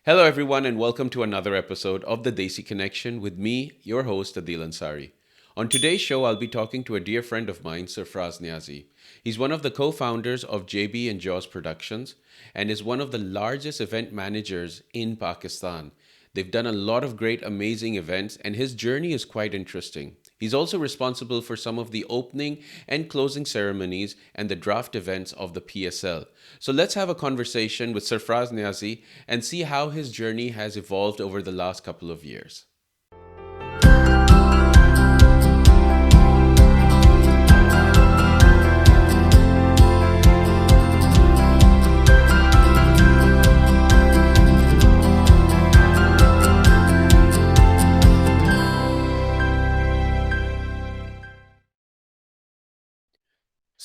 Hello, everyone, and welcome to another episode of the Desi Connection with me, your host, Adil Ansari. On today's show, I'll be talking to a dear friend of mine, Sarfraz Niazi. He's one of the co founders of JB&JAWS Productions and is one of the largest event managers in Pakistan. They've done a lot of great, amazing events, and his journey is quite interesting. He's also responsible for some of the opening and closing ceremonies and the draft events of the PSL. So let's have a conversation with Sarfraz Niazi and see how his journey has evolved over the last couple of years.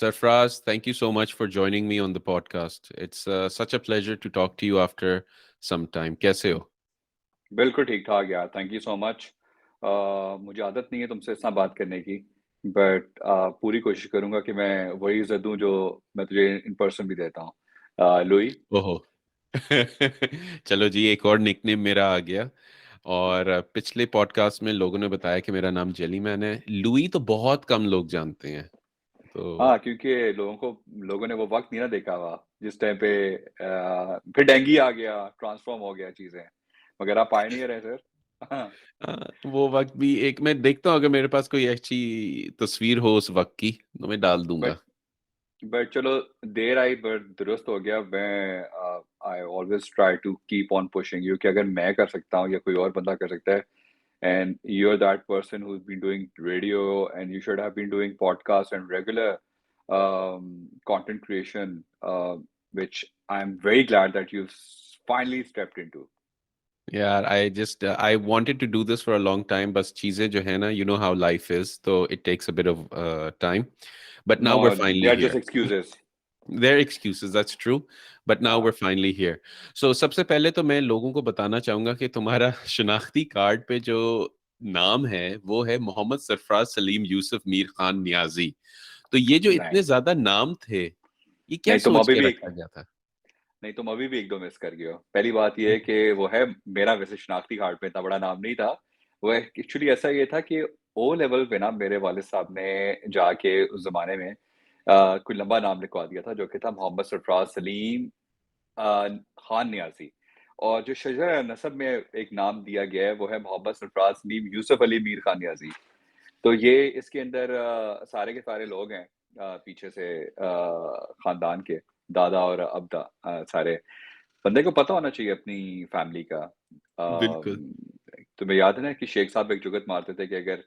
Sarfraz, thank you so much for joining me on the podcast. It's such a pleasure to talk to you after some time. कैसे हो? बिल्कुल ठीक ठाक यार, thank you so much. मुझे आदत नहीं है तुमसे इतना बात करने की, बट पूरी कोशिश करूंगा कि मैं वही इज्जत दूं जो मैं तुझे इन पर्सन भी देता हूँ। लुई। ओहो। चलो जी, एक और निकनेम मेरा आ गया। और पिछले पॉडकास्ट में लोगों ने बताया कि मेरा नाम जेलीमैन है। लुई तो बहुत कम लोग जानते हैं। तो हाँ, क्योंकि लोगों ने वो वक्त नहीं ना देखा हुआ जिस टाइम पे फिर डेंगी आ गया, ट्रांसफॉर्म हो गया चीजें, मगर आप आए नहीं रहे सर। हाँ, वो वक्त भी एक मैं देखता हूँ, अगर मेरे पास कोई अच्छी तस्वीर हो उस वक्त की तो मैं डाल दूंगा। बट चलो, देर आई बट दुरुस्त हो गया। मैं I always try to keep on pushing you कि अगर मैं कर सकता हूँ या कोई और बंदा कर सकता है, and you're that person who's been doing radio and you should have been doing podcasts and regular content creation, which I'm very glad that you've finally stepped into. यार I wanted to do this for a long time, बस चीजें जो है ना, you know how life is, तो it takes a bit of time, but now we're No, they finally are just here. excuses. Their excuses, that's true, but now we're हाँ, finally here. So सबसे पहले तो मैं लोगों को बताना चाहूंगा कि तुम्हारा शनाख्ती कार्ड पे जो नाम है वो है मोहम्मद सरफराज सलीम यूसुफ मीर खान नियाजी। तो ये जो नहीं, इतने ज्यादा नाम थे, ये क्या नहीं तुम सोच अभी के भी रखा गया था? नहीं तुम अभी भी एक दो मिस कर गए हो। पहली बात ये है कि वो है, मेरा वैसे शनाख्ती कार्ड पे इतना बड़ा नाम नहीं था। वो एक्चुअली ऐसा ये था कि ओ लेवल पे ना मेरे वालिद साहब ने जाके उस जमाने में कोई लंबा नाम लिखवा दिया था जो कि था मोहम्मद सरफराज सलीम खान नियाजी। और जो शजर नसब में एक नाम दिया गया है वो है मोहम्मद सरफराज सलीम यूसुफ अली मीर खान नियाजी। तो ये इसके अंदर सारे के सारे लोग हैं, पीछे से खानदान के दादा और अब्दा, सारे बंदे को पता होना चाहिए अपनी फैमिली का। बिल्कुल। तुम्हें याद है ना कि शेख साहब एक जुगत मारते थे कि अगर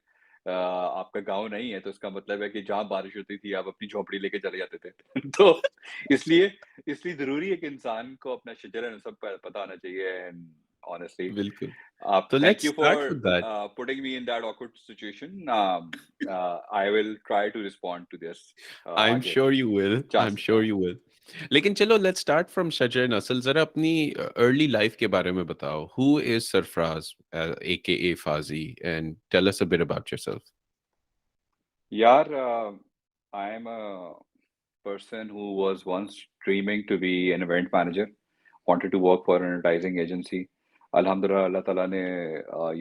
आपका गांव नहीं है तो इसका मतलब है कि जहां बारिश होती थी आप अपनी झोपड़ी लेके चले जाते थे। तो इसलिए इसलिए जरूरी है कि इंसान को अपना शजर सब पता होना चाहिए। एंड ऑनेस्टली, बिल्कुल। तो thank let's you for start with that. putting me in that awkward situation. I will try to respond to this I am आगे sure you will, I am chances sure हैं। You will. लेकिन चलो let's start from शजर नस्ल। जरा अपनी early life के बारे में बताओ। Who is Sarfaraz AKA Fazi, and tell us a bit about yourself. यार, I am a person who was once dreaming to be an event manager, wanted to work for an advertising agency. अल्हम्दुलिल्लाह अल्लाह ताला ने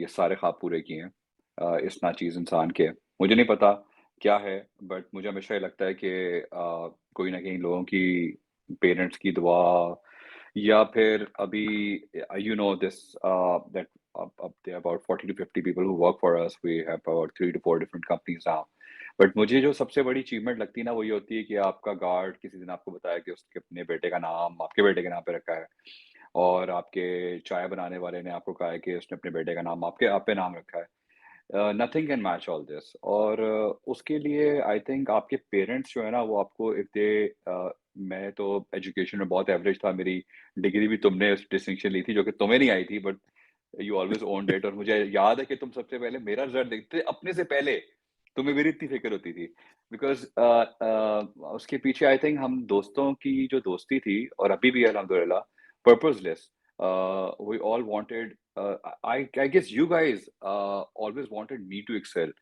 ये सारे ख्वाब पूरे किए हैं। इस नाचीज़ इंसान के, मुझे नहीं पता क्या है, बट मुझे हमेशा ये लगता है कि कोई ना कहीं लोगों की पेरेंट्स की दुआ, या फिर अभी you know this that up there about 40 to 50 people who work for us. We have about 3 to 4 different companies now. But मुझे जो सबसे बड़ी अचीवमेंट लगती है ना वो ये होती है कि आपका गार्ड किसी दिन आपको बताया कि उसके अपने बेटे का नाम आपके बेटे के नाम पे रखा है, और आपके चाय बनाने वाले ने आपको कहा है कि उसने अपने बेटे का नाम आपके आप पे नाम रखा है। Nothing can match all this. और उसके लिए आई थिंक आपके पेरेंट्स जो है ना वो आपको इफ दे मैं तो एजुकेशन में बहुत एवरेज था। मेरी डिग्री भी तुमने डिस्टिंक्शन ली थी जो कि तुम्हें नहीं आई थी, but you always owned it. और मुझे याद है कि तुम सबसे पहले मेरा रिजल्ट देखते थे अपने से पहले। तुम्हें मेरी इतनी फिक्र होती थी बिकॉज उसके पीछे आई थिंक हम दोस्तों की जो दोस्ती थी और अभी भी है अल्हम्दुलिल्लाह, purposeless. We all wanted, I guess you guys always wanted me to excel.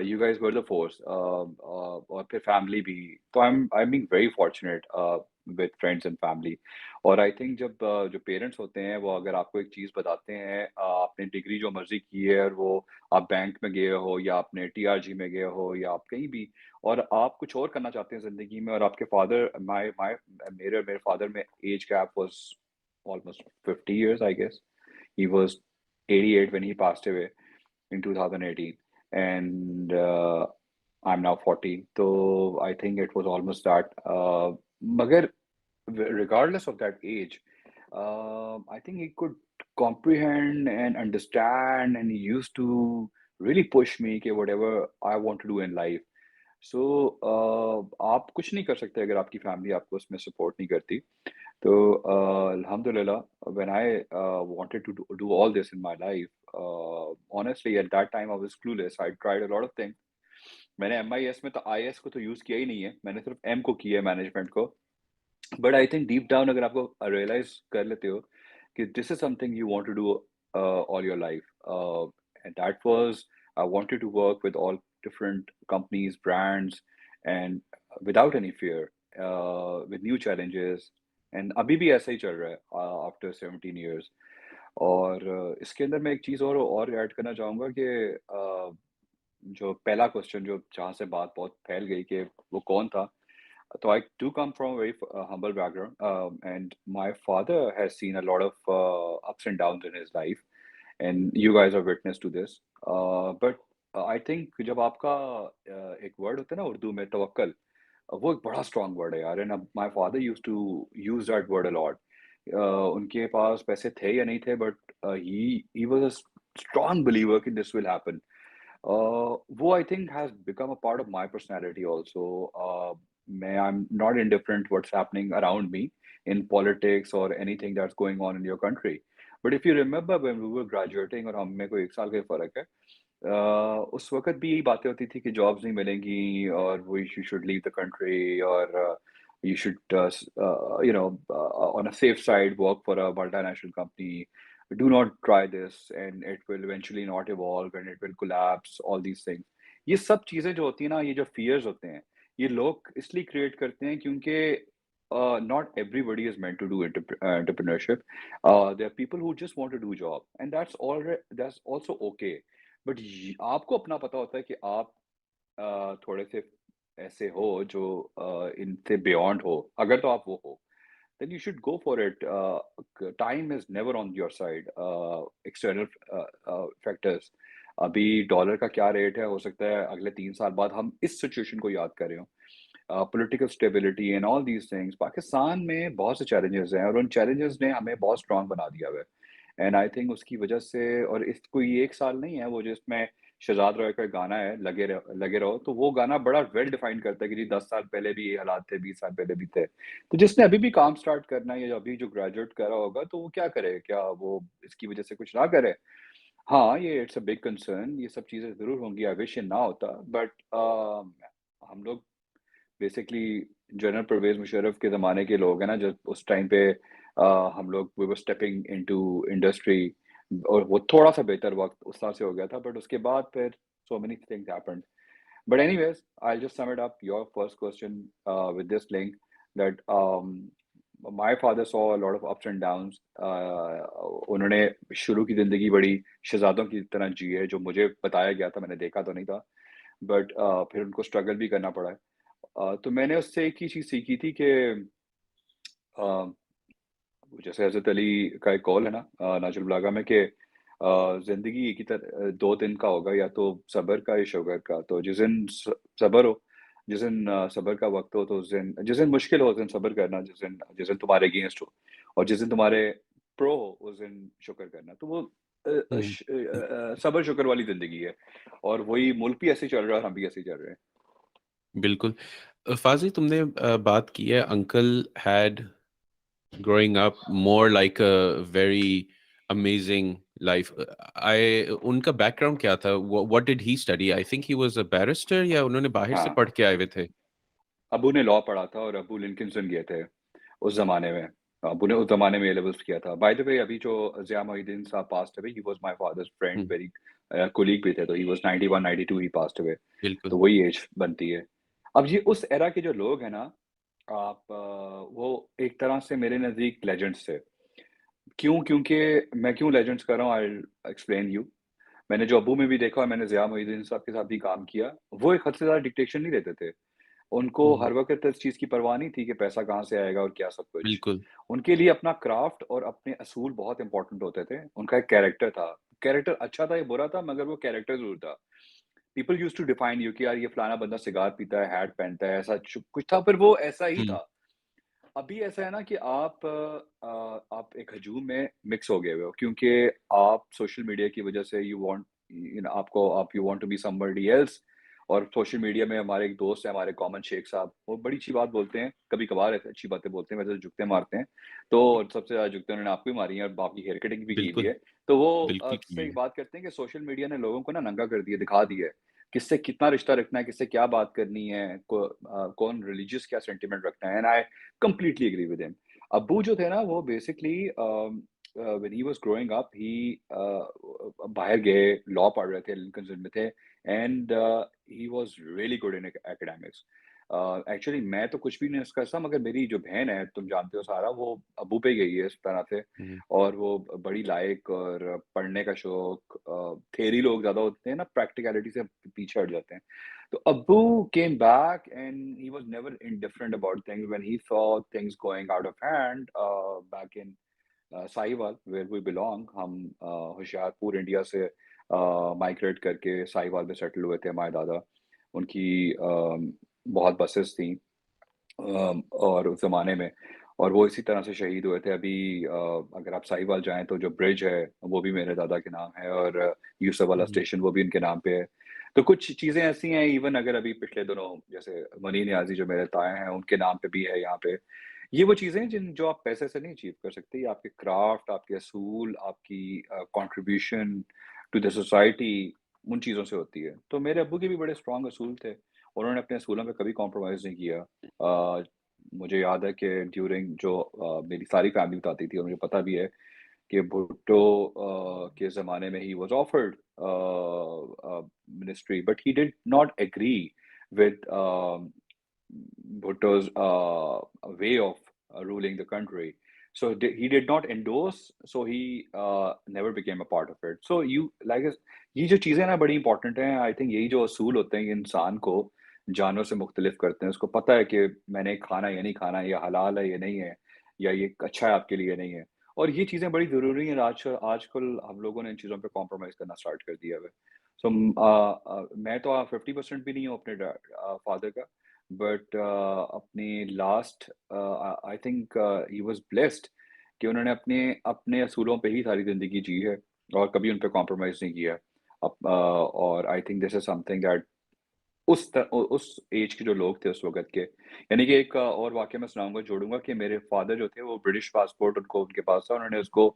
You guys were the force, और फिर फैमिली भी। तो I'm being very fortunate. with friends and family. और I think जब जो पेरेंट्स होते हैं वो अगर आपको एक चीज़ बताते हैं, आपने डिग्री जो मर्जी की है और वो आप बैंक में गए हो या आपने टीआरजी में गए हो या आप कहीं भी, और आप कुछ और करना चाहते हैं जिंदगी में, और आपके फादर माय माय मेरे फादर में age gap was almost 50 years, I guess. He was 88 when he passed away in 2018, and I'm now 40. So I think it was almost that. Magar, regardless of that age, I think he could comprehend and understand, and he used to really push me कि whatever I want to do in life. So आप कुछ नहीं कर सकते अगर आपकी family आपको उसमें सपोर्ट नहीं करती. So, Alhamdulillah, when I wanted to do all this in my life, honestly, at that time I was clueless. I tried a lot of things. मैंने MIS में तो IS को तो यूज किया ही नहीं है, मैंने सिर्फ M को किया है, मैनेजमेंट को. But I think deep down अगर आपको रियलाइज कर लेते हो कि this is something you want to do all your life, and that was I wanted to work with all different companies, brands, and without any fear, with new challenges. And अभी भी ऐसा ही चल रहा है आफ्टर 17 years. और इसके अंदर मैं एक चीज़ और ऐड करना चाहूँगा कि जो पहला क्वेश्चन जो जहाँ से बात बहुत फैल गई कि वो कौन था. So I do come from a very humble background, and my father has seen a lot of ups and downs in his life, and you guys are witness to this. But I think जब आपका एक word होता है ना उर्दू में तवक्कल, वो एक बड़ा strong word है यार, and my father used to use that word a lot. उनके पास पैसे थे या नहीं थे, but he was a strong believer कि this will happen. वो I think has become a part of my personality also. I'm not indifferent what's happening around me in politics or anything that's going on in your country. But if you remember when we were graduating और हम में कोई एक साल का फर्क है, उस वक्त भी यही बातें होती थी कि जॉब्स नहीं मिलेंगी और we you should leave the country, or you should on a safe side work for a multinational company. Do not try this and it will eventually not evolve and it will collapse, all these things. ये सब चीजें जो होती है ना, ये जो fears होते हैं, ये लोग इसलिए create करते हैं क्योंकि not everybody is meant to do entrepreneurship. There are people who just want to do job, and that's also okay. But आपको अपना पता होता है कि आप थोड़े से ऐसे हो जो इनसे बियॉन्ड हो. अगर तो आप वो हो, then you should go for it. Time is never on your side. External factors. अभी डॉलर का क्या रेट है, हो सकता है अगले 3 साल बाद हम इस सिचुएशन को याद करें. Political stability and all these things. Pakistan में बहुत से चैलेंजेस हैं और उन चैलेंजेस ने हमें बहुत स्ट्रांग बना दिया हुआ है. एंड आई थिंक उसकी वजह से, और इस कोई एक साल नहीं है वो जिसमें शहजाद रॉय का गाना है लगे रहो, तो वो गाना बड़ा वेल डिफाइन करता है कि जी 10 साल पहले भी ये हालात थे, 20 साल पहले भी थे. तो जिसने अभी भी काम स्टार्ट करना है या अभी जो ग्रेजुएट कर रहा होगा, तो वो क्या करे, क्या वो इसकी वजह से कुछ ना करे. हाँ, ये इट्स अ बिग कंसर्न, ये सब चीजें जरूर होंगी. आई विश ये ना होता, बट हम लोग बेसिकली जनरल परवेज मुशर्रफ के ज़माने के लोग हैं ना, जब उस टाइम पे हम लोग we were stepping into industry, और वो थोड़ा सा बेहतर वक्त उस तरह से हो गया था. बट उसके बाद फिर so many things happened. But anyways, I'll just sum it up. Your first question with this link, that my father saw a lot of ups and downs. उन्होंने शुरू की ज़िंदगी बड़ी शहजादों की तरह जी है, जो मुझे बताया गया था, मैंने देखा तो नहीं था. बट फिर उनको स्ट्रगल भी करना पड़ा है. तो मैंने उससे एक ही चीज़ सीखी थी कि जैसे हज़रत अली का एक कौल है ना नाजुल बलागा में कि ज़िंदगी एक ही तरह 2 दिन का होगा, या तो सब्र का या शुगर का. तो जिस दिन सब्र हो, जिस दिन सब्र का वक़्त हो, तो जिस दिन मुश्किल हो उस दिन सब्र करना, जिस दिन तुम्हारे अगेंस्ट हो, और जिस दिन तुम्हारे प्रो हो उस दिन शुक्र करना. तो वो हम्म, सब्र शुक्र वाली ज़िंदगी है, और वही मुल्क भी ऐसे ही चल रहा है और हम भी ऐसे ही चल रहे हैं. बिल्कुल. फाजी, तुमने बात की है uncle had growing up more like a very amazing life. उनका background क्या था? What did he study? I think he was a barrister, या उन्होंने बाहर से हाँ, पढ़ के आए हुए थे? अबू ने लॉ पढ़ा था और अबू लिंकन गए थे उस ज़माने में. अबू ने उस ज़माने में ए लेवल्स किया था. बाय द वे, अभी जो ज़िया मोहिउद्दीन साहब passed away, he was my father's friend, hmm, very colleague भी थे. तो he was 91 92 he passed away. बिल्कुल. तो वही एज बनती है. अब ये उस एरा के जो लोग हैं ना, वो एक तरह से मेरे नज़दीक लेजेंड्स थे। क्यों? क्योंकि मैं क्यों लेजेंड्स कर रहा हूँ, आई विल एक्सप्लेन यू। मैंने जो अब्बू में भी देखा और मैंने ज़िया मोइनुद्दीन साहब के साथ भी काम किया, वो एक हद से ज़्यादा डिक्टेशन नहीं देते थे। उनको हम्म, हर वक़्त इस चीज़ की परवाह नहीं थी कि पैसा कहाँ से आएगा और क्या सब कुछ। बिल्कुल। उनके लिए अपना क्राफ्ट और अपने असूल बहुत इम्पोर्टेंट होते थे। उनका एक कैरेक्टर था। कैरेक्टर अच्छा था या बुरा था, मगर वो कैरेक्टर ज़रूर था। People used to define you कि यार ये फलाना बंदा सिगार पीता है, हैट पहनता है, ऐसा कुछ था, पर वो ऐसा ही हम्म, था। अभी ऐसा है ना कि आप एक हजूम में मिक्स हो गए हुए हो, क्योंकि आप सोशल मीडिया की वजह से you want to be somebody else. और सोशल मीडिया में हमारे एक दोस्त है, हमारे कॉमन शेख साहब, वो बड़ी अच्छी बात बोलते हैं, कभी कभार ऐसे अच्छी बातें बोलते हैं, वैसे तो जुगते मारते हैं। तो सबसे ज्यादा जुगते उन्होंने आपको ही मारी है और आपकी हेयर कटिंग भी की हुई बिल्कुल, है। तो वो बिल्कुल अक्सर की एक है। बात करते हैं कि सोशल मीडिया ने लोगों को ना नंगा कर दिया, दिखा दिया है, किससे कितना रिश्ता रखना है, किससे क्या बात करनी है, कौन रिलीजियस क्या सेंटिमेंट रखना है। And I completely agree with him. अब्बू जो थे ना, वो basically when he was growing up, he बाहर गए, लॉ पढ़ रहे थे, लिंकन में थे। And he was really good in academics. Actually मैं तो कुछ भी नहीं कर सकता, मगर मेरी जो बहन है, तुम जानते हो सारा, वो अब्बू पे गई है इस तरह से। हम्म, और वो बड़ी लायक और पढ़ने का शौक, थेरी लोग ज्यादा होते हैं ना, प्रैक्टिकलिटी से पीछे हट जाते हैं। तो Abu came back and he was never indifferent about things when he saw things going out of hand back in Sahiwal, where we belong। हम होशियारपुर इंडिया से माइग्रेट करके साहिवाल में सेटल हुए थे। हमारे दादा, उनकी बहुत बसेस थी और उस ज़माने में, और वो इसी तरह से शहीद हुए थे। अभी अगर आप साहिवाल जाएँ तो जो ब्रिज है, वो भी मेरे दादा के नाम है, और यूसुफ वाला हम्म, स्टेशन वो भी उनके नाम पे है। तो कुछ चीज़ें ऐसी हैं, इवन अगर अभी पिछले दिनों जैसे मनी नियाज़ी जो मेरे ताए हैं, उनके नाम पे भी है यहाँ पे। ये वो चीज़ें हैं जो आप पैसे से नहीं अचीव कर सकते। ये आपके क्राफ्ट, आपके असूल, आपकी कंट्रीब्यूशन टू द सोसाइटी, उन चीज़ों से होती है। तो मेरे अब्बू के भी बड़े स्ट्रॉन्ग असूल थे। उन्होंने अपने असूलों पे कभी कॉम्प्रोमाइज़ नहीं किया। मुझे याद है कि ड्यूरिंग जो मेरी सारी फैमिली बताती थी, और मुझे पता भी है कि भुट्टो के ज़माने में he was offered ministry, but he did not agree with Bhutto's way of ruling the country. So he did not endorse, so he never became a part of it. So you like ये जो चीज़ें ना बड़ी important हैं। I think यही जो असूल होते हैं, ये इंसान को जानवर से मुख्तलिफ करते हैं। उसको पता है कि मैंने खाना ये नहीं खाना, ये हलाल है ये नहीं है, या ये अच्छा है आपके लिए नहीं है। और ये चीज़ें बड़ी ज़रूरी हैं। आजकल हम लोगों ने इन चीज़ों पे कॉम्प्रोमाइज़ करना स्टार्ट कर दिया है। सो मैं तो 50% भी नहीं हूँ अपने फादर का, बट अपनी last I think he was blessed कि उन्होंने अपने अपने असूलों पे ही सारी ज़िंदगी जी है और कभी उन पे कॉम्प्रोमाइज़ नहीं किया। और I think this is something that उस एज के जो लोग थे उस वक़्त के, यानी कि एक और वाक़या मैं सुनाऊँगा, जोड़ूँगा कि मेरे फ़ादर जो थे, वो ब्रिटिश पासपोर्ट उनको उनके पास था। उन्होंने उसको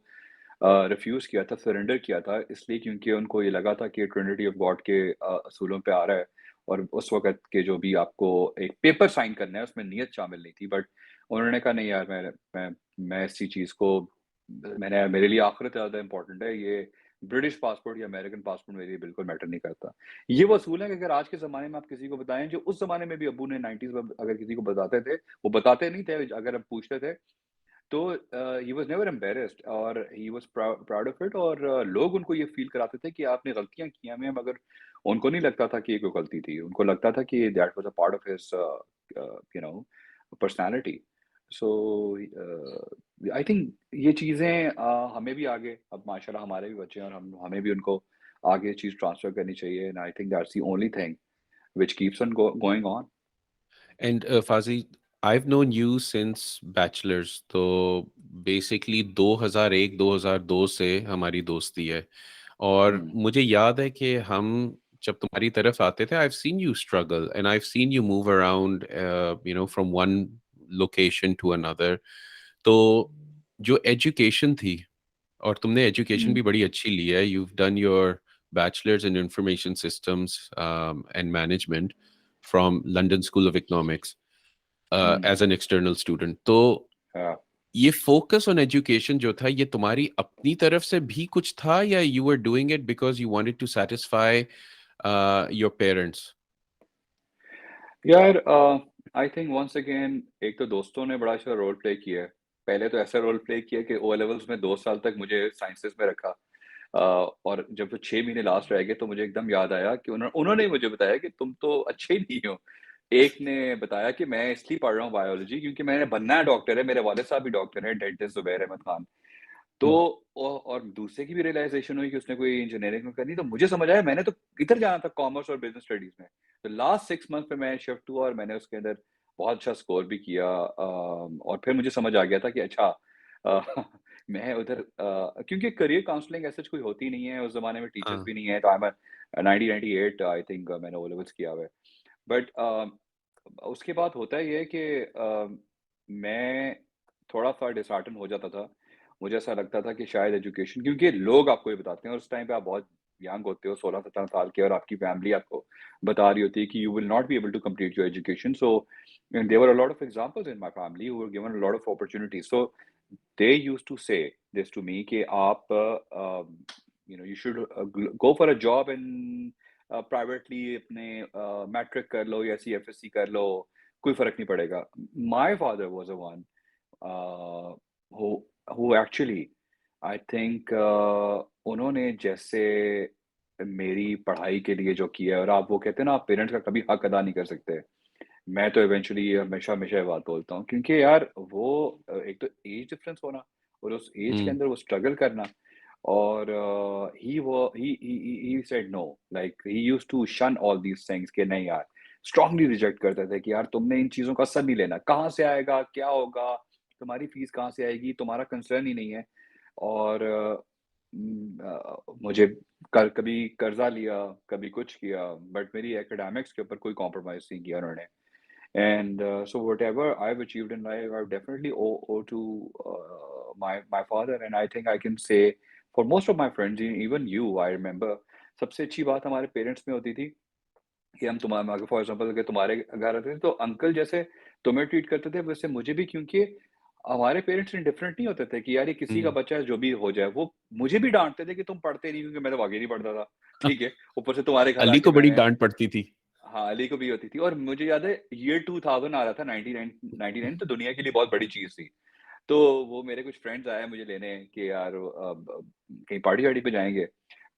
रिफ्यूज़ किया था, सरेंडर किया था, इसलिए क्योंकि उनको ये लगा था कि ट्रिनिटी ऑफ गॉड के असूलों पे आ रहा है। और उस वक़्त के जो भी आपको एक पेपर साइन करना है, उसमें नियत शामिल नहीं थी। बट उन्होंने कहा नहीं यार, मैं इसी चीज़ को, मेरे लिए आखिरत ज़्यादा इम्पोर्टेंट है। ये ब्रिटिश पासपोर्ट या अमेरिकन पासपोर्ट मेरे लिए बिल्कुल मैटर नहीं करता। ये वो असूल है कि अगर आज के ज़माने में आप किसी को बताएँ, जो उस ज़माने में भी अब्बू ने 90s में अगर किसी को बताते थे, वो बताते नहीं थे, अगर आप पूछते थे, तो ही वाज़ नेवर एम्बैरेस्ड और he was proud of it. और लोग उनको ये फ़ील कराते थे कि आपने गलतियाँ की हैं, मगर उनको नहीं लगता था कि ये कोई गलती थी। उनको लगता था कि that was a part of his you know personality. So I think ये चीज़ें हमें भी आगे, अब माशाल्लाह हमारे भी बच्चे हैं, और हमें भी उनको आगे ये चीज़ ट्रांसफ़र करनी चाहिए। And I think that's the only thing which keeps on going on. And Fazi, I've known you since Bachelors, तो basically 2001-2002 से हमारी दोस्ती है। और हुँ, मुझे याद है कि हम जब तुम्हारी तरफ आते थे, I've seen you struggle and I've seen you move around, from one location to another. तो जो एजुकेशन थी, और तुमने एजुकेशन हुँ, भी बड़ी अच्छी ली है, you've done your bachelor's in information systems and management from London School of Economics हुँ, एज एन एक्सटर्नल स्टूडेंट। तो हाँ। ये फोकस ऑन एजुकेशन जो था, ये तुम्हारी अपनी तरफ से भी कुछ था, या you were doing it because you wanted to satisfy your parents? यार आई थिंक वंस अगेन एक तो दोस्तों ने बड़ा अच्छा रोल प्ले किया है। पहले तो ऐसा रोल प्ले किया कि ओ लेवल्स में 2 साल तक मुझे साइंसेस में रखा। और जब वो 6 महीने लास्ट रह गए तो मुझे एकदम याद आया कि उन्होंने ही मुझे बताया कि तुम तो अच्छे ही नहीं हो। एक ने बताया कि मैं इसलिए पढ़ रहा हूँ बायोलॉजी क्योंकि मैंने बनना है डॉक्टर है, मेरे वालिद साहब भी डॉक्टर हैं, डेंटिस्ट ज़ुबैर अहमद खान। तो वाह। और दूसरे की भी रियलाइज़ेशन हुई कि उसने कोई इंजीनियरिंग में करनी, तो मुझे समझ आया मैंने तो इधर जाना था कॉमर्स और बिज़नेस स्टडीज़ में। तो लास्ट 6 मंथ में मैं शिफ्ट हुआ और मैंने उसके अंदर बहुत अच्छा स्कोर भी किया, और फिर मुझे समझ आ गया था कि अच्छा अ, मैं उधर क्योंकि करियर काउंसलिंग ऐसा कोई होती नहीं है, उस ज़माने में टीचर्स हाँ। भी नहीं है, तो आई एम 1998 आई थिंक मैंने ओ लेवल्स किया हुआ है। बट उसके बाद होता ये है कि मैं थोड़ा-सा डिसहार्टन हो जाता था। मुझे ऐसा लगता था कि शायद एजुकेशन, क्योंकि लोग आपको ये बताते हैं और उस टाइम पे आप बहुत यंग होते हो, 16-17 साल के, और आपकी फैमिली आपको बता रही होती है कि you will not be able to complete your education. So there were a lot of examples in my family who were given a lot of opportunities. So they used to say this to me कि आप you should go for a job in privately, अपने matric कर लो या CFSC कर लो, कोई फ़र्क नहीं पड़ेगा। My father was a one uh, who who actually I think उन्होंने जैसे मेरी पढ़ाई के लिए जो किया है, और आप वो कहते हैं ना, आप पेरेंट्स का कभी हक अदा नहीं कर सकते। मैं तो इवेंचुअली हमेशा हमेशा ये बात बोलता हूँ क्योंकि यार वो एक तो एज डिफरेंस होना और उस एज के हम्म। अंदर वो स्ट्रगल करना, और he said no, like he used to shun all these things कि नहीं यार, स्ट्रांगली रिजेक्ट करते थे कि यार तुमने इन चीज़ों का असर नहीं लेना, कहाँ से आएगा, क्या होगा, तुम्हारी फीस कहाँ से आएगी, तुम्हारा कंसर्न ही नहीं है। और मुझे कभी कर्जा लिया, कभी कुछ किया, बट मेरी एकेडमिक्स के ऊपर कोई कॉम्प्रोमाइज़ नहीं किया उन्होंने। And so whatever I've achieved in life, I definitely owe to my father, and I think I can say for most of my friends, even you, I remember, सबसे अच्छी बात हमारे पेरेंट्स में होती थी कि हम तुम्हारे, फॉर एग्जांपल, अगर तुम्हारे घर आते थे तो अंकल जैसे तुम्हें ट्रीट करते थे वैसे मुझे भी, क्योंकि हमारे पेरेंट्स इंडिफरेंट नहीं होते थे कि यार ये किसी का हम्म। बच्चा है जो भी हो जाए। वो मुझे भी डांटते थे कि तुम पढ़ते नहीं, क्योंकि मैं तो आगे नहीं पढ़ता था, ठीक है, ऊपर से तुम्हारे घर अली आके को बड़ी मैं। डांट पड़ती थी। हाँ, अली को भी होती थी, और मुझे याद है ईयर 2000 आ रहा था, 99 तो दुनिया के लिए बहुत बड़ी चीज़ थी। तो वो मेरे कुछ फ्रेंड्स आए मुझे लेने कि यार कहीं पार्टी-वार्टी पे जाएँगे।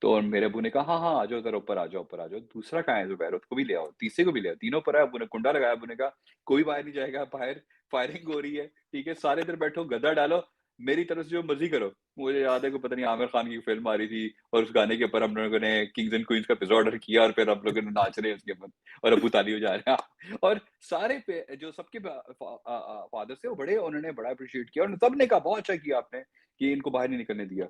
तो मेरे अब्बू ने कहा, "हाँ, हाँ, आ जाओ ज़रा ऊपर आ जाओ, ऊपर आ जाओ। दूसरा कहाँ है ज़ुबैर? उसको भी ले आओ, तीसरे को भी ले आओ।" तीनों ऊपर आए, अब्बू ने कुंडा लगाया, अब्बू ने कहा, "कोई बाहर नहीं जाएगा, बाहर फायरिंग हो रही है, ठीक है? सारे इधर बैठो, गद्दा डालो, मेरी तरफ से जो मर्ज़ी करो।" मुझे याद है कि पता नहीं आमिर खान की फ़िल्म आ रही थी और उस गाने के ऊपर हम लोगों ने किंग्स एंड क्वीन्स का पिज़्ज़ा ऑर्डर किया और फिर हम लोगों ने नाच रहे हैं उसके ऊपर, और अब्बू ताली बजा रहे हैं। और सारे पे जो सबके फादर थे वो बड़े, उन्होंने बड़ा एप्रिशिएट किया और सबने कहा बहुत अच्छा किया आपने कि इनको बाहर नहीं निकलने दिया।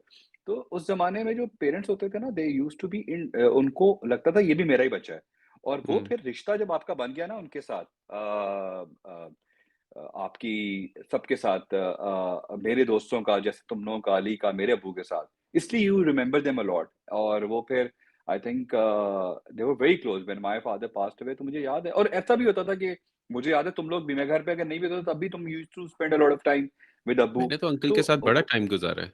तो उस ज़माने में जो पेरेंट्स होते थे ना, they used to be in, उनको लगता था ये भी मेरा ही बच्चा है। और वो हम्म। फिर रिश्ता जब आपका बन गया ना उनके साथ, आपकी सबके साथ, मेरे दोस्तों का, जैसे तुम लोगों का, अली का, मेरे अब्बू के साथ, इसलिए you remember them a lot. और वो फिर I think they were very close when my father passed away. तो मुझे याद है, और ऐसा भी होता था कि मुझे याद है तुम लोग भी, मैं घर पे अगर नहीं भी होता तब भी तुम used to spend a lot of time with अब्बू। मैंने तो अंकल तो के साथ बड़ा टाइम गुजारा है।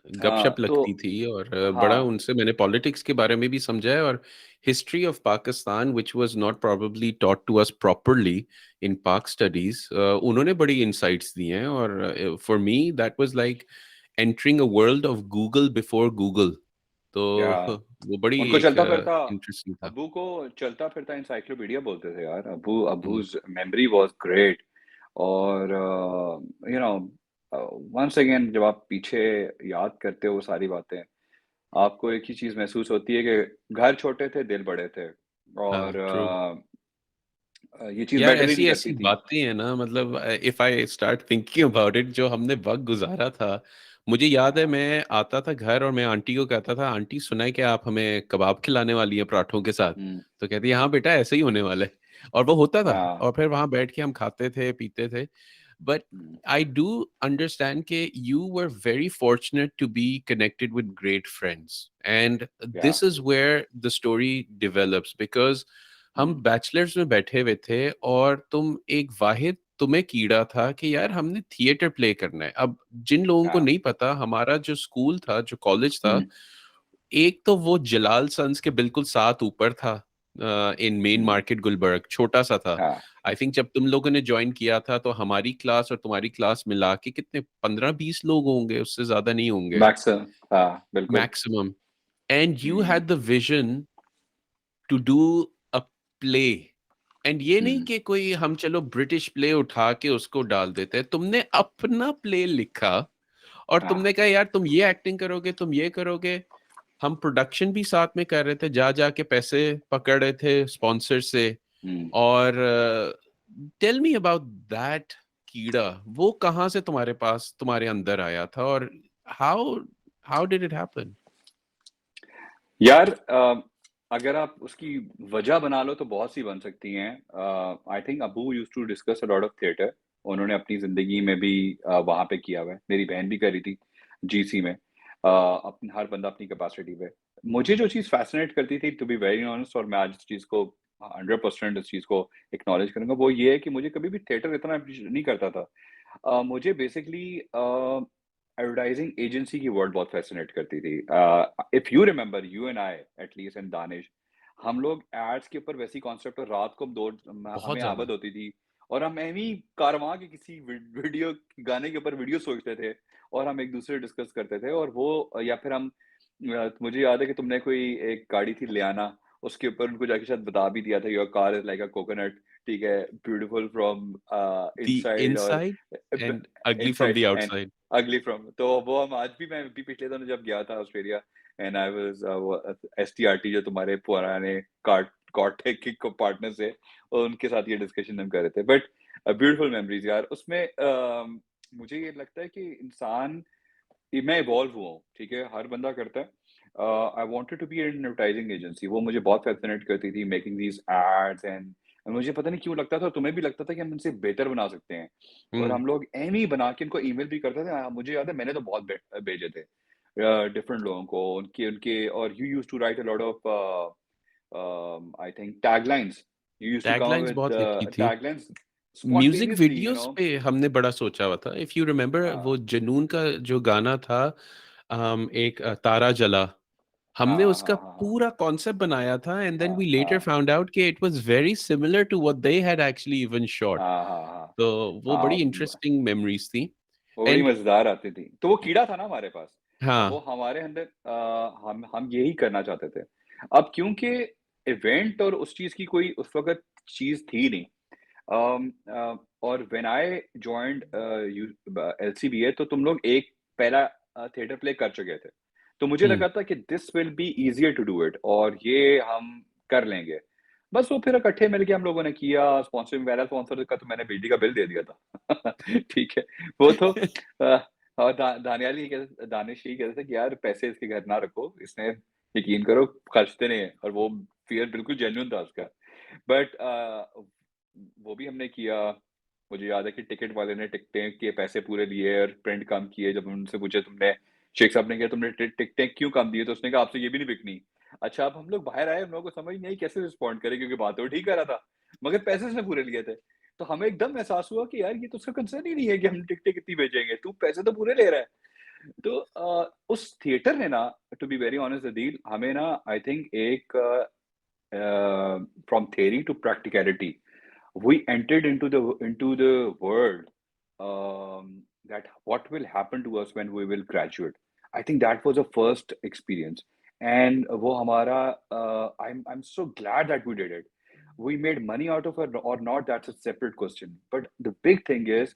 गपशप तो लगती थी और बड़ा हाँ, उनसे मैंने पॉलिटिक्स के बारे में भी समझा है, और history of Pakistan which was not probably taught to us properly in Pak studies, उन्होंने बड़ी इंसाइट्स दी हैं। और for me that was like entering a world of Google before Google. तो या वो बड़ी उनको एक चलता फिरता, इंटरेस्टिंग था। अब्बू को चलता फिरता एनसाइक्लोपीडिया बोलते थे यार। अब्बू, हम्म। अब्बूज़ मेमोरी वाज़ ग्रेट। और यू नो वंस अगेन जब आप पीछे याद करते हो वो सारी बातें, आपको एक ही चीज़ महसूस होती है कि घर छोटे थे, दिल बड़े थे। और हाँ, ट्रू। ये चीज़ यार मैटर ही ऐसी नहीं ऐसी करती थी। बातें हैं ना, मतलब if I start thinking about it, जो हमने वक्त गुजारा था। मुझे याद है हाँ, मैं आता था घर और मैं आंटी को कहता था, आंटी सुना है कि आप हमें कबाब खिलाने वाली हैं पराठों के साथ। हुँ, तो कहती है हाँ बेटा ऐसे ही होने वाला है। और वो होता था, हाँ, और फिर वहां बैठ के हम खाते थे पीते थे। But um, I do understand कि you were very fortunate to be connected with great friends, and yeah, this is where the story develops, because हम हुँ, बैचलर्स में बैठे हुए थे और तुम एक वाहिद तुम्हें कीड़ा था कि यार हमने थिएटर प्ले करना है। अब जिन लोगों को हाँ, नहीं पता, हमारा जो स्कूल था, जो कॉलेज था, हुँ, एक तो वो जलाल सन्स के बिल्कुल साथ ऊपर था, इन मेन मार्केट गुलबर्ग, छोटा सा था। हाँ आई थिंक जब तुम लोगों ने ज्वाइन किया था तो हमारी क्लास और तुम्हारी क्लास मिला के कितने 15-20 लोग होंगे, उससे ज्यादा नहीं होंगे मैक्सिमम, हाँ बिल्कुल। Maximum. And you hmm had the vision to do a play. And ये नहीं हम्म, कि कोई हम चलो ब्रिटिश प्ले उठा के उसको डाल देते हैं, तुमने अपना प्ले लिखा और हाँ तुमने कहा यार तुम ये एक्टिंग करोगे, तुम ये करोगे। हम प्रोडक्शन भी साथ में कर रहे थे, जा जा के पैसे पकड़ रहे थे स्पॉन्सर से। हम्म। और टेल मी अबाउट दैट कीड़ा, वो कहाँ से तुम्हारे पास, तुम्हारे अंदर आया था, और how how did it happen? यार अगर आप उसकी वजह बना लो तो बहुत सी बन सकती हैं। आई थिंक अबू used to discuss a lot of theatre. उन्होंने अपनी जिंदगी में भी वहां पे किया हुआ है, मेरी बहन भी करी थी जीसी में। अपने हर बंदा अपनी कैपेसिटी पे। मुझे जो चीज़ फैसिनेट करती थी, टू बी वेरी ऑनेस्ट, और मैं आज इस चीज़ को 100% इस चीज़ को एक्नॉलेज करूंगा, वो ये है कि मुझे कभी भी थिएटर इतना appreciate नहीं करता था। मुझे बेसिकली एडवर्टाइजिंग एजेंसी की वर्ड बहुत फैसिनेट करती थी। If you remember, you and I at least and Danish, हम लोग एड्स के ऊपर वैसी कॉन्सेप्ट, और रात को हम दो बहुत हमें ज्यादा। आदत होती थी, और हम एवी कारवां के किसी वीडियो गाने के ऊपर वीडियो सोचते थे, और हम एक दूसरे डिस्कस करते थे, और वो या फिर हम मुझे याद है कि तुमने कोई एक गाड़ी थी लियाना, उसके ऊपर उनको जाके शायद बता भी दिया था, your car is like a coconut, ठीक है, ब्यूटीफुल फ्रॉम द इनसाइड और इनसाइड एंड अगली from the inside and outside. अगली फ्रॉम। तो वो हम आज भी, मैं भी पिछले दिनों जब गया था ऑस्ट्रेलिया, एंड आई वाज एसटीआरटी, जो तुम्हारे पुराने कॉर्टेक के पार्टनर्स है, और उनके साथ ये डिस्कशन हम कर रहे थे। बट ब्यूटीफुल मेमोरीज यार उसमें। मुझे ये लगता है कि इंसान, मैं इवॉल्व हुआ हूँ, ठीक है, हर बंदा करता है। I wanted to be an advertising agency, वो मुझे बहुत फैसिनेट करती थी, मेकिंग दीज एड्स, एंड मुझे पता नहीं क्यों लगता था, तुम्हें भी लगता था कि हम इनसे बेहतर बना सकते हैं, और हम्म। हम लोग एम ही बना के इनको ईमेल भी करते थे। मुझे याद है मैंने तो बहुत भेजे थे डिफरेंट लोगों को, उनके उनके और you use to write a lot of I think taglines, you use to come taglines with बहुत लिखी थी। टैगलाइंस म्यूजिक स्पॉन्टेनियसली, वीडियोस पे हमने बड़ा सोचा हुआ था। इफ यू रिमेम्बर वो हाँ जुनून का जो गाना था, एक तारा जला, हाँ हमने हाँ उसका हाँ हाँ हाँ पूरा कॉन्सेप्ट बनाया था, एंड देन हाँ वी लेटर हाँ फाउंड आउट कि it was very similar to what they had actually even shot. हाँ हाँ हाँ तो वो हाँ, बड़ी इंटरेस्टिंग मेमोरीज थी। वो बड़ी एंड मजेदार आती थी। तो वो कीड़ा था ना हमारे पास, वो हाँ। हमारे अंदर, हम यही करना चाहते थे। अब क्योंकि इवेंट और उस चीज की कोई उस वक्त चीज थी नहीं। और व्हेन आई जॉइंड एलसीबीए, तो तुम लोग एक पहला थिएटर प्ले कर चुके थे, तो मुझे हम्म। लगा था कि this will be easier to do it, और ये हम कर लेंगे। बस वो फिर इकट्ठे मिलके हम लोगों ने किया। स्पॉन्सर, पहला स्पॉन्सर का तो मैंने बिजली का बिल दे दिया था। ठीक है, वो तो और दानियाल ही कहते, दानिश यही कहते थे कि यार पैसे इसके घर ना रखो, इसने यकीन करो खर्चते नहीं है, और वो फियर बिल्कुल जेन्युइन था उसका। बट वो भी हमने किया। मुझे याद है कि टिकट वाले ने टिकटें के पैसे पूरे लिए और प्रिंट कम किए। जब उनसे पूछे, तुमने, शेख साहब ने किया, तुमने टिकटें क्यों कम दिए, तो उसने कहा आपसे ये भी नहीं बिकनी। अच्छा, अब हम लोग बाहर आए, हम लोगों को समझ नहीं आई कैसे रिस्पॉन्ड करें, क्योंकि बात तो ठीक कर रहा था, मगर पैसे उसने पूरे लिए थे। तो हमें एकदम एहसास हुआ कि यार ये तो उसका कंसर्न ही नहीं है कि हम टिकटें कितनी बेचेंगे, तू पैसे तो पूरे ले रहा है। तो उस थिएटर ने ना, to be very honest Adeel, हमें ना आई थिंक एक from theory to practicality, we entered into the world, that what will happen to us when we will graduate. I think that was a first experience, and वो हमारा, I'm so glad that we did it. We made money out of it or not, that's a separate question, but the big thing is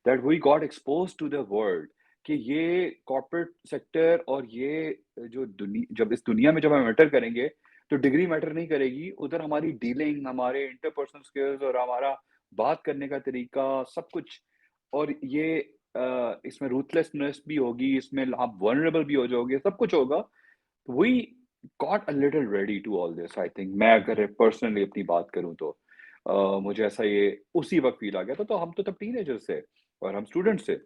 that we got exposed to the world, कि ये corporate sector और ये जो जब इस दुनिया में जब हम एंटर करेंगे, तो डिग्री मैटर नहीं करेगी, उधर हमारी डीलिंग, हमारे इंटरपर्सनल स्किल्स और हमारा बात करने का तरीका, सब कुछ। और ये इसमें रूथलेसनेस भी होगी, इसमें आप वल्नरेबल भी हो जाओगे, सब कुछ होगा। We got a little ready to all this, I think. मैं अगर पर्सनली अपनी बात करूं तो मुझे ऐसा ये उसी वक्त फील आ गया था। तो हम तो तब टीनेजर्स थे और हम स्टूडेंट्स थे।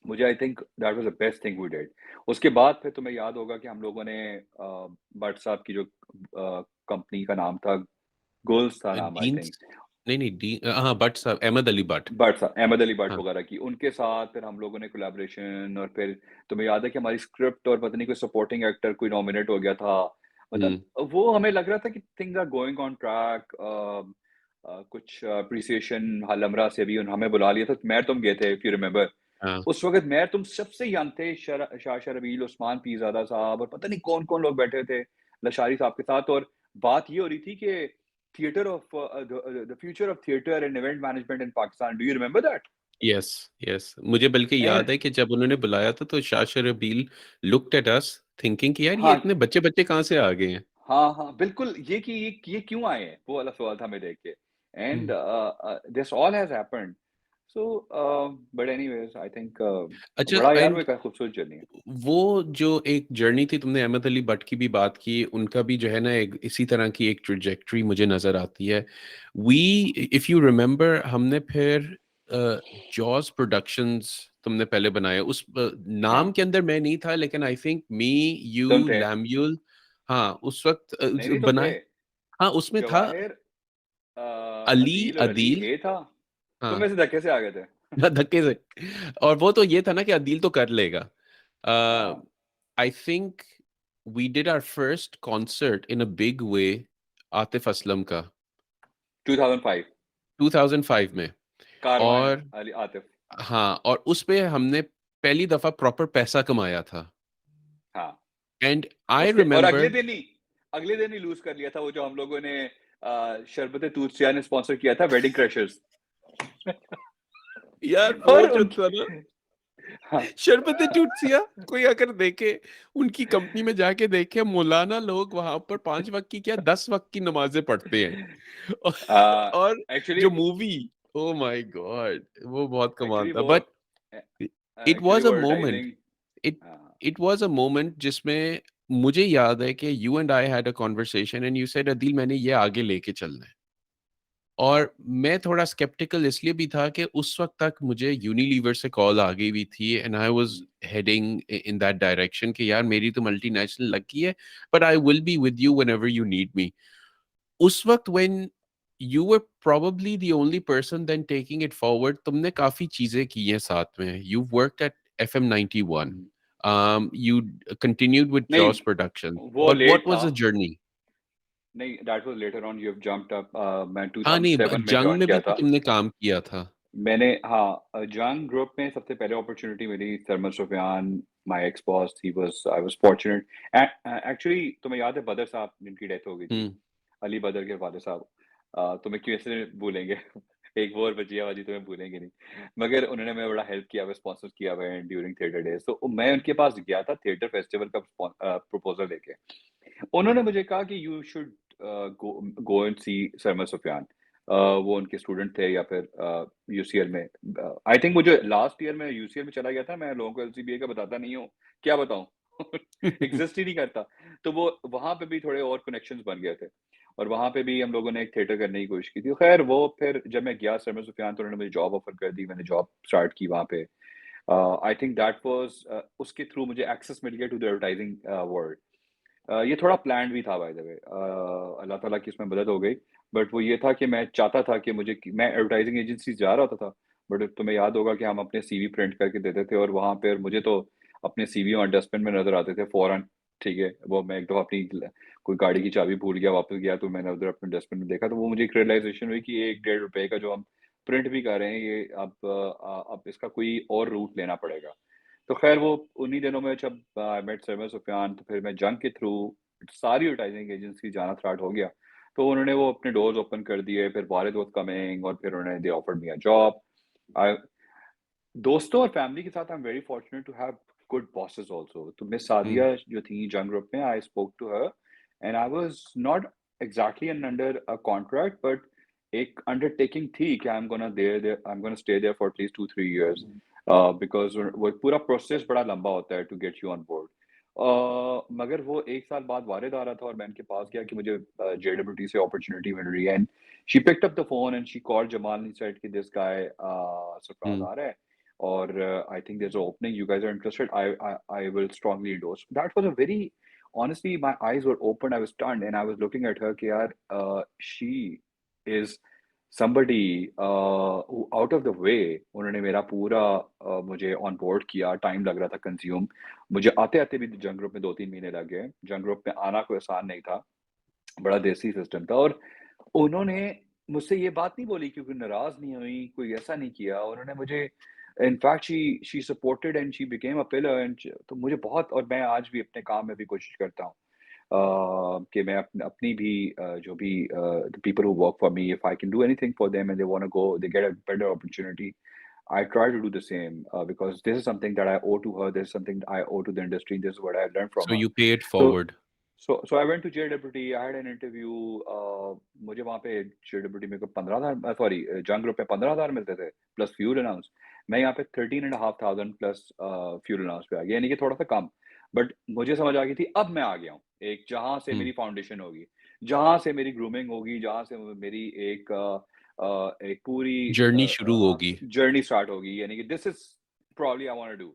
मुझे I think that was the best thing we did. उसके बाद फिर तुम्हें याद होगा कि हम लोगों ने भट्ट साहब की जो कंपनी का नाम था, गोल्स था नाम, आई डीन्स, थिंक। नहीं नहीं डी, हाँ भट्ट साहब, अहमद अली भट्ट। भट्ट साहब, अहमद अली भट्ट हाँ। वगैरह की, उनके साथ फिर हम लोगों ने कोलैबोरेशन, और फिर तुम्हें याद है कि हमारी स्क्रिप्ट और पता नहीं कोई सपोर्टिंग एक्टर कोई नॉमिनेट हो गया था। मतलब वो हमें लग रहा था कि things are going on track. कुछ अप्रिसिएशन हलमरा से भी हमें बुला लिया था, मैं तुम गए थे, इफ यू रिमेम्बर। हाँ उस वक्त मैं तुम सबसे यंग थे, शाह शरबील, उस्मान पीरजादा साहब और पता नहीं कौन कौन लोग बैठे थे लशारी साहब के साथ। और बात ये हो रही थी कि theatre of the future of theatre and event management in Pakistan, do you remember that? Yes yes, मुझे बल्कि याद एंड है कि जब उन्होंने बुलाया था तो Shah Rabeel looked at us thinking कि यार ये हाँ इतने बच्चे बच्चे कहाँ से आ गए हैं। हाँ हाँ बिल्कुल, ये कि ये क्यों आए हैं, वो वाला सवाल था हमें देख के। And hmm. This all has happened. So but anyways I think अच्छा, बड़ा यार वो एंड एक खूबसूरत जर्नी है। वो जो एक जर्नी थी, तुमने अहमद अली भट्ट की भी बात की, उनका भी जो है ना एक इसी तरह की एक ट्रेजेक्टरी मुझे नजर आती है। वी, इफ यू रिमेम्बर, हमने फिर जॉस प्रोडक्शंस तुमने पहले बनाया, उस नाम हाँ के अंदर मैं नहीं था, लेकिन आई थिंक मी, तुम यू, थे। लैम्यूल, हाँ उस वक्त नहीं नहीं तुम थे। बनाए। हाँ उसमें था जवाहिर, अली, अदील और अली अदील, ए था। तुम हाँ में से धक्के से आ गए थे। धक्के से। और वो तो ये था ना कि अदील तो कर लेगा। हाँ I think we did our first concert in a big way Atif Aslam का 2005 2005 में। कारवां और अली आतिफ। हाँ, और उस पे हमने पहली दफा प्रॉपर पैसा कमाया था। हाँ एंड आई उसके और रिमेम्बर, अगले दिन ही लूज कर लिया था वो, जो हम लोगों ने शरबत तूतिया ने स्पॉन्सर किया था, वेडिंग क्रशर्स। यार वो और जो उनकी था ना, हाँ शरबत टूटसिया, कोई अगर देखे, उनकी कंपनी में जाके देखे, मौलाना लोग वहां पर 5 वक्त की क्या 10 वक्त की नमाजें पढ़ते हैं। और एक्चुअली जो मूवी, ओ माय गॉड, वो बहुत कमाल एक्चुअली था। वो but it actually was a वो moment, advertising. It it was a moment जिसमें मुझे याद है कि you and I had a conversation and you said Adeel मैंने ये आगे लेके चलना है। हाँ और मैं थोड़ा स्केप्टिकल इसलिए भी था कि उस वक्त तक मुझे यूनिलीवर से कॉल आ गई हुई थी and I was heading in that direction कि यार मेरी तो मल्टीनेशनल लगी है, but I will be with you whenever you need me. उस वक्त when you were probably the only person then taking it forward, तुमने काफी चीजें की हैं साथ में। You worked at FM 91, you continued with नहीं JAWS Productions, वो but लेट what था। was the journey? नहीं that was later on, you have jumped up. मैं हाँ नहीं, 2007 में जंग ज्वाइन में भी किया तो था। तुमने काम किया था। मैंने हाँ जंग ग्रुप में सबसे पहले अपॉर्चुनिटी मिली, थर्मल Sufian my ex boss, he was I was fortunate. Actually तुम्हें याद है बदर साहब जिनकी डेथ हो गई थी, हम्म। अली बदर के फादर साहब। तुम्हें कैसे भूलेंगे एक वो और बचियाबाजी तुम्हें भूलेंगे नहीं। मगर उन्होंने मेरा बड़ा हेल्प किया हुआ, स्पॉन्सर किया हुआ है ड्यूरिंग थिएटर डेज। तो मैं उनके पास गया था थिएटर फेस्टिवल का प्रपोजल लेके। उन्होंने मुझे कहा कि you should go go and see Sarmad Sufiyan. वो उनके स्टूडेंट थे या फिर यूसीएल में। आई थिंक मुझे लास्ट ईयर में यूसीएल में चला गया था, मैं लोगों को एलसीबीए का बताता नहीं हूँ, क्या बताऊं एग्जिस्ट ही नहीं करता। तो वो वहां पे भी थोड़े और कनेक्शंस बन गए थे, और वहां पे भी हम लोगों ने एक थिएटर करने की कोशिश की थी। खैर वो फिर जब मैं गया सरमद सुफियान तो उन्होंने मुझे जॉब ऑफर कर दी, मैंने जॉब स्टार्ट की वहां पे। आई थिंक दैट वाज उसके थ्रू मुझे एक्सेस मिल गया टू द एडवर्टाइजिंग वर्ल्ड। ये थोड़ा प्लान्ड भी था बाय द वे, अल्लाह ताला की इसमें मदद हो गई। बट वो ये था कि मैं चाहता था कि मैं एडवर्टाइजिंग एजेंसी जा रहा था। बट तुम्हें याद होगा कि हम अपने सीवी प्रिंट करके देते थे, और वहां पर मुझे तो अपने सीवी और डस्टबिन में नजर आते थे फौरन। ठीक है, वो मैं एक दफा अपनी कोई गाड़ी की चाबी भूल गया, वापस गया तो मैंने उधर अपने डस्टबिन में देखा, तो वो मुझे एक रियलाइजेशन हुई कि ये 1-1.5 रुपए का जो हम प्रिंट भी कर रहे हैं, ये अब इसका कोई और रूट लेना पड़ेगा। तो खैर वो उन्हीं दिनों में जब आई मेट सरमद सुफियान, तो फिर मैं जंग के थ्रू सारी एडवर्टाइजिंग एजेंसी जाना स्टार्ट हो गया। तो उन्होंने वो अपने डोर्स ओपन कर दिए, फिर वारिद वाज कमिंग, और फिर उन्होंने they offered me a job. आई दोस्तों और फैमिली के साथ I am very fortunate to have good bosses also. तो मिस हम्म। सादिया जो थी जंग ग्रुप में, I spoke to her and I was not exactly an under a contract, but एक undertaking थी कि I am gonna stay there for at least 2-3 years, because वो एक पूरा प्रोसेस बड़ा लंबा होता है to get you on board. मगर वो 1 साल बाद वारिद आ रहा था, और मैं उनके पास गया कि मुझे JWT से अपॉर्चुनिटी मिल रही है, and she picked up the phone and she called Jamal and said कि दिस गाय सरफराज हम्म। आ रहा है, or I think there's an opening. You guys are interested. I will strongly endorse. That was a very honestly, my eyes were open. I was stunned, and I was looking at her. कि यार, she is. somebody who out of the way, उन्होंने मेरा पूरा मुझे on board किया, time लग रहा था कंज्यूम, मुझे आते-आते भी जंग ग्रुप में 2-3 महीने लग गए। जंग ग्रुप में आना कोई आसान नहीं था, बड़ा देसी सिस्टम था और उन्होंने मुझसे ये बात नहीं बोली कि कोई नाराज़ नहीं हुई, कोई ऐसा नहीं किया। उन्होंने मुझे in fact she supported and she became a pillar and तो मुझे बहुत और मैं आज भी अपने काम में भी कोशिश करता हूँ कि मैं अपनी भी जो भी the people who work for me if I can do anything for them and they want to go they get a better opportunity I try to do the same because this is something that I owe to her. This is something I owe to the industry. This is what I learned from So her. you pay it So forward. so I went to JWT. I had an interview. मुझे वहाँ पे JWT में को 15,000 sorry जंग group में 15,000 मिलते थे plus fuel allowance. मैं यहाँ पे 13,500 प्लस फ्यूल अलाउंस पे आ गया, यानी कि थोड़ा सा कम। बट मुझे समझ आ गई थी अब मैं आ गया हूँ एक जहाँ से Hmm. मेरी फाउंडेशन होगी, जहाँ से मेरी ग्रूमिंग होगी, जहाँ से मेरी एक पूरी Journey शुरू होगी. जर्नी स्टार्ट होगी, यानी कि this is probably I want to do.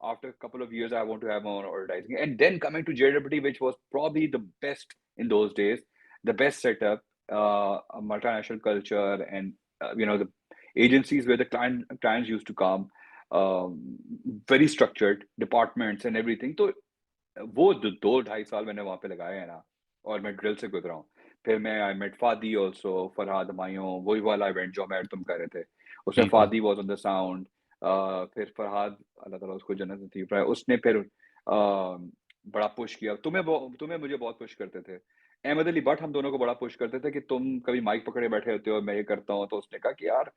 After a couple of years, I want to have my own advertising. And then coming to JWT, which was probably the best in those days, the best setup, a multinational culture, and the agencies where the clients used to come, um, very structured departments and everything. तो वो 2-2.5 साल मैंने वहाँ पे लगाए हैं ना, और मैं ड्रिल से गुजरा हूँ। फिर मैं I met Fadi also, Farhad Humayun, वही वाला इवेंट जो मैं तुम कर रहे थे, उसमें जी, जी. फादी वाज ऑन द साउंड। फिर फरहाद, अल्लाह ताला उसको जन्नत नसीब कराए, उसने फिर बड़ा पुश किया। तुम्हें मुझे बहुत पुश करते थे। अहमद अली बट हम दोनों को बड़ा पुश करते थे कि तुम कभी माइक पकड़े बैठे होते हो, मैं ये करता हूँ। तो उसने कहा कि यार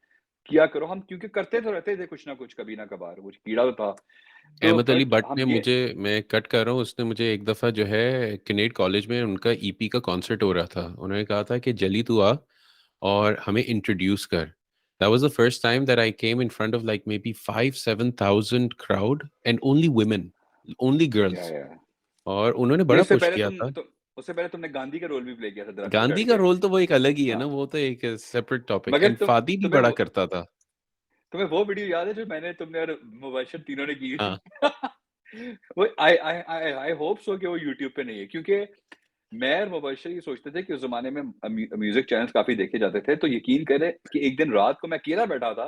किया करो, हम क्योंकि करते तो रहते थे कुछ ना कुछ, कभी ना कभार, कुछ कीड़ा तो था। तो अहमद अली बट बट हम ने ये मुझे, मैं कट कर रहा हूँ, उसने मुझे एक दफ़ा जो है किनेट कॉलेज में उनका ईपी का कॉन्सर्ट हो रहा था, उन्होंने कहा था कि जली तू आ और हमें इंट्रोड्यूस कर. That was the first time that I came in front of like maybe 5-7 thousand crowd and only women, only girls. या और उन्होंने नहीं, बड़ा पुश किया था. उससे पहले तुमने गांधी का रोल भी प्ले किया था दरख्त पे चढ़ गांधी का के। रोल तो वो एक अलग ही है ना, हाँ, वो तो एक सेपरेट टॉपिक. मगर एंड फादी भी तुम्हें बड़ा करता था. तुम्हें वो वीडियो याद है जो मैंने तुमने और मुबशर तीनों ने की थी? हाँ. वो आई होप सो कि वो यूट्यूब पे नहीं है, क्योंकि मैं और मुबशर ये सोचते थे कि उस जमाने में म्यूजिक चैनल्स काफी देखे जाते थे। तो यकीन करें कि एक दिन रात को मैं अकेला बैठा था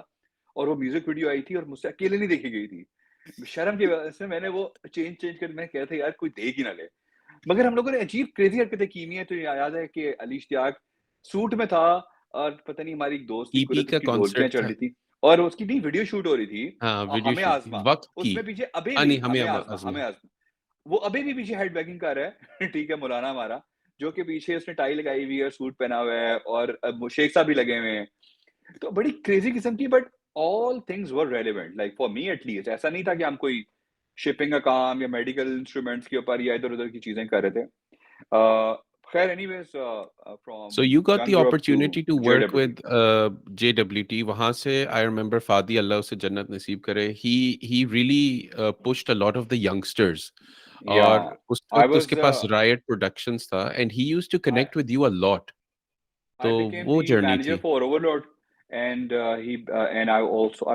और वो म्यूजिक वीडियो आई थी और मुझसे अकेले नहीं देखी गई थी। शर्म की वजह से मैंने वो चेंज कर, मैं कह था यार कोई देख ही ना ले। मगर हम लोगों ने अजीब क्रेजी हरकतें की हुई हैं। तो याद है कि अली इश्तियाक सूट में था और पता नहीं हमारी एक दोस्त थी ईपी कुरत, का उसकी ढोलकियां कॉन्सर्ट चढ़ था. रही थी और उसकी नहीं वीडियो शूट हो रही थी। हाँ, वीडियो हमें शूट थी आजमा, वक्त की. उसमें पीछे अभी हाँ भी नहीं, हमें हमें आजमा, आजमा. हमें आजमा, वो अभी भी पीछे हेड बैगिंग कर रहा है ठीक है, मौलाना हमारा, जो कि पीछे उसने टाई लगाई हुई है, सूट पहना हुआ है और शेख साहब भी लगे हुए हैं। तो बड़ी क्रेजी किस्म की, but all things were relevant like for me at least. ऐसा नहीं था कि हम कोई शिपिंग का काम या मेडिकल इंस्ट्रूमेंट्स के ऊपर या इधर उधर की चीजें कर रहे थे। खैर anyways, So from you got the Jang group to opportunity to work JWT. with JWT. वहाँ से I remember Fadi, अल्लाह उसे जन्नत नसीब करे. He really pushed a lot of the youngsters. या और उस आई वक्त उसके वाज पास Riot Productions था and he used to connect with you a lot. I तो became वो the जर्नी manager थी. for Overload, and I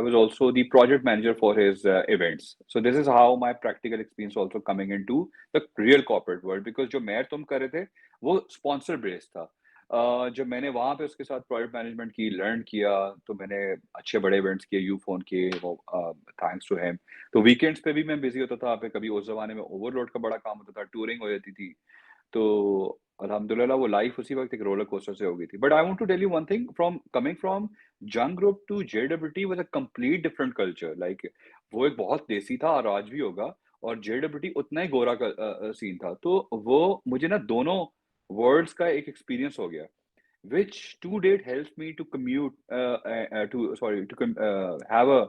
was also the project manager for his events. So this is how my practical experience also coming into the real corporate world, because जो मैं तुम कर रहे थे वो sponsor based था। जब मैंने वहाँ पे उसके साथ प्रोजेक्ट मैनेजमेंट की, लर्न किया, तो मैंने अच्छे बड़े इवेंट्स किए, यू फोन किए, वो थैंक्स टू हिम। तो वीकेंड्स पे भी मैं बिजी होता था पे, कभी उस जमाने में ओवरलोड का बड़ा काम होता था, टूरिंग हो जाती थी। तो अल्हम्दुलिल्लाह वो लाइफ उसी वक्त एक रोलर कोस्टर से हो गई थी। But I want to tell you one thing, from coming from Jang group to JWT was a complete different culture. Like वो एक बहुत देसी था और आज भी होगा, और जेडब्ल्यूटी उतना ही गोरा का सीन था। तो वो मुझे ना दोनों वर्ल्ड्स का एक एक्सपीरियंस हो गया, which to date helps me to commute to sorry to have a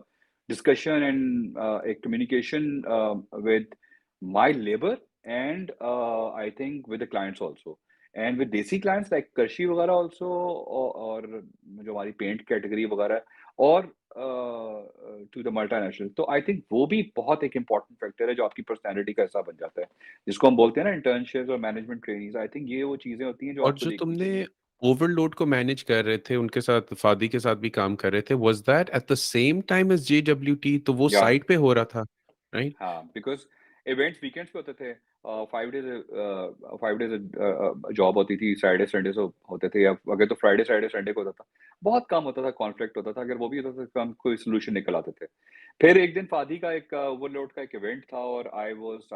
discussion and a communication with my labor and I think with the clients also, and with desi clients like Karshi वगैरह also, और जो हमारी paint category वगैरह है, और to the multinational. तो I think वो भी बहुत एक इम्पॉर्टेंट फैक्टर है जो आपकी पर्सनैलिटी का हिस्सा बन जाता है, जिसको हम बोलते हैं ना इंटर्नशिप्स और मैनेजमेंट ट्रेनिंग्स। आई थिंक ये वो चीजें होती हैं जो और आपको जो देखनी तुमने चाहिए। ओवरलोड को मैनेज कर रहे थे, उनके साथ फादी के साथ भी काम कर रहे थे, was that at the same time as JWT? तो वो या साइट पे हो रहा था, राइट? हाँ, बिकॉज़ इवेंट्स वीकेंड्स पे होते थे, 5 डेज जॉब होती थी, सैटरडे संडे से होते थे, या अगर तो फ्राइडे सैटरडे संडे को होता था, बहुत कम होता था, कॉन्फ्लिक्ट होता था, अगर वो भी होता था तो हम कोई सोल्यूशन निकल आते थे। फिर एक दिन फादी का एक ओवरलोड का एक इवेंट था, और I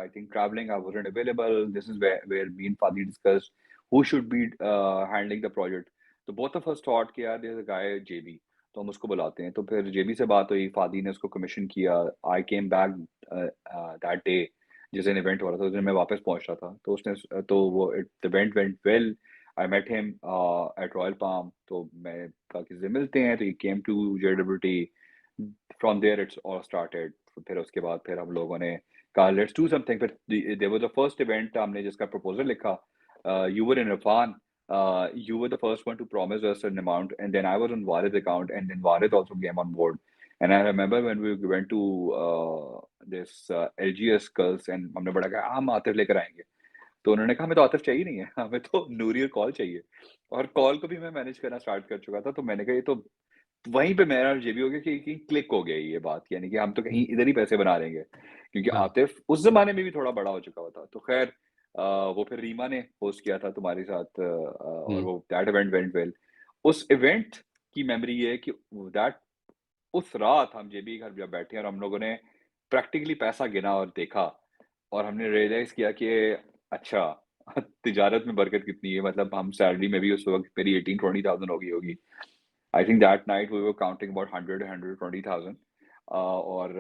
think travelling, I wasn't available, this is where me and Fadi discussed who should be handling the project. तो बोथ ऑफ अस थॉट कि यार देयर इज अ गाय जेबी, तो हम उसको बुलाते हैं। तो फिर जेबी से बात हुई, फादी ने उसको कमीशन किया। आई केम बैक दैट डे, जिस दिन इवेंट हो रहा था उस दिन मैं वापस पहुंच रहा था, तो उसने तो वो the event went well. I met him at Royal Palm, तो मैं कहा किसी से मिलते हैं, तो he came to JWT. From there it's all started. फिर उसके बाद फिर हम लोगों ने कहा लेट्स डू समथिंग। फिर there was the first event हमने जिसका प्रपोजल लिखा, you were in Irfan, you were the first one to promise us an amount, and then I was on Warid's account, and then Warid also came on board. And I remember when we went to this LGS girls, and हमने बड़ा कहा हम आतिफ लेकर आएंगे, तो उन्होंने कहा हमें तो आतिफ चाहिए नहीं है, हमें तो नूरी और कॉल चाहिए। और कॉल को भी मैं मैनेज करना स्टार्ट कर चुका था, तो मैंने कहा ये तो वहीं पे मेरा जेबी हो गया कि क्लिक हो गया ये बात, यानी कि हम तो कहीं इधर ही पैसे बना लेंगे, क्योंकि हाँ। आतिफ उस जमाने में भी थोड़ा बड़ा हो चुका हुआ था। तो खैर वो फिर रीमा ने होस्ट किया था तुम्हारे साथ, और हम्म। वो दैट इवेंट वेंट वेल। उस इवेंट की मेमोरी ये है कि दैट उस रात हम जेबी के घर जब बैठे और हम लोगों ने प्रैक्टिकली पैसा गिना और देखा, और हमने रियलाइज किया कि अच्छा तिजारत में बरकत कितनी है। मतलब हम सैलरी में भी उस वक्त मेरी 18-20,000 हो गई होगी। I think that night we were counting about 100-120,000, और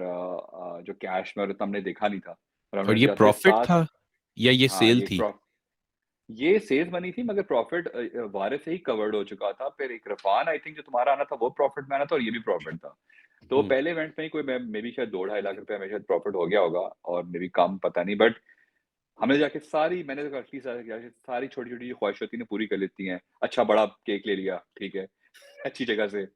जो कैश में, और इतना हमने देखा नहीं था, और और हमने ये जैसे प्रॉफिट साथ। था या ये हाँ, सेल थी? ये सेल्स मनी थी, मगर प्रॉफिट वारे से ही कवर्ड हो चुका था। फिर एक रफान आई थिंक जो तुम्हारा आना था वो प्रॉफिट में आना था, और ये भी प्रॉफिट था। तो हम्म। पहले इवेंट में ही कोई मे बी शायद 2-2.5 लाख रुपए हमें शायद प्रॉफिट हो गया होगा, और मे बी कम, पता नहीं। बट हमने जाके सारी, मैंने तो काफी सारी छोटी छोटी जो ख्वाहिश होती है पूरी कर लेती हैं। अच्छा बड़ा केक ले लिया, ठीक है, अच्छी जगह से,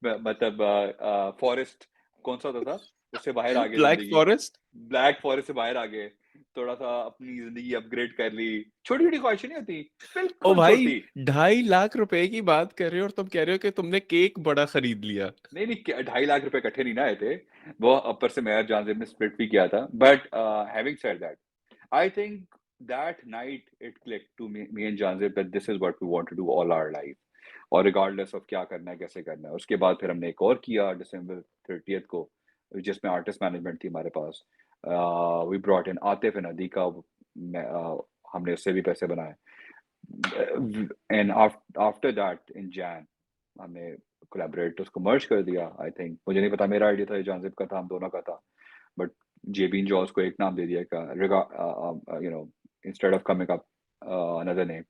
मतलब फॉरेस्ट कौन सा होता था, उससे बाहर आ गए ब्लैक जिंदगी, फॉरेस्ट। ब्लैक फॉरेस्ट से बाहर आ गए, थोड़ा सा अपनी जिंदगी अपग्रेड कर ली। छोटी छोटी ख्वाहिशें नहीं होती, ओ बिल्कुल भाई, छोटी। 2.5 लाख रुपए की बात कर रहे हो और तुम कह रहे हो कि तुमने केक बड़ा खरीद लिया? नहीं नहीं, 2.5 लाख रुपए इकट्ठे नहीं ना आए थे, वो ऊपर से मैं और जानजेब ने स्प्लिट भी किया था। But having said that, I think that night it clicked to me and Janzib that this is what we want to do all our life, और रिगार्डलेस ऑफ क्या करना है कैसे करना है। उसके बाद फिर हमने एक और किया December 30th को, जिसमें आर्टिस्ट मैनेजमेंट थी हमारे पास। We brought in Atif and अदीका, हमने उससे भी पैसे बनाए। And after that in Zain हमने कोलैबोरेट उसको मर्ज कर दिया। आई थिंक मुझे नहीं पता, मेरा आइडिया था, जानजिब का था, हम दोनों का था, बट JB&JAWS को एक नाम दे दिया का, instead of coming up another name.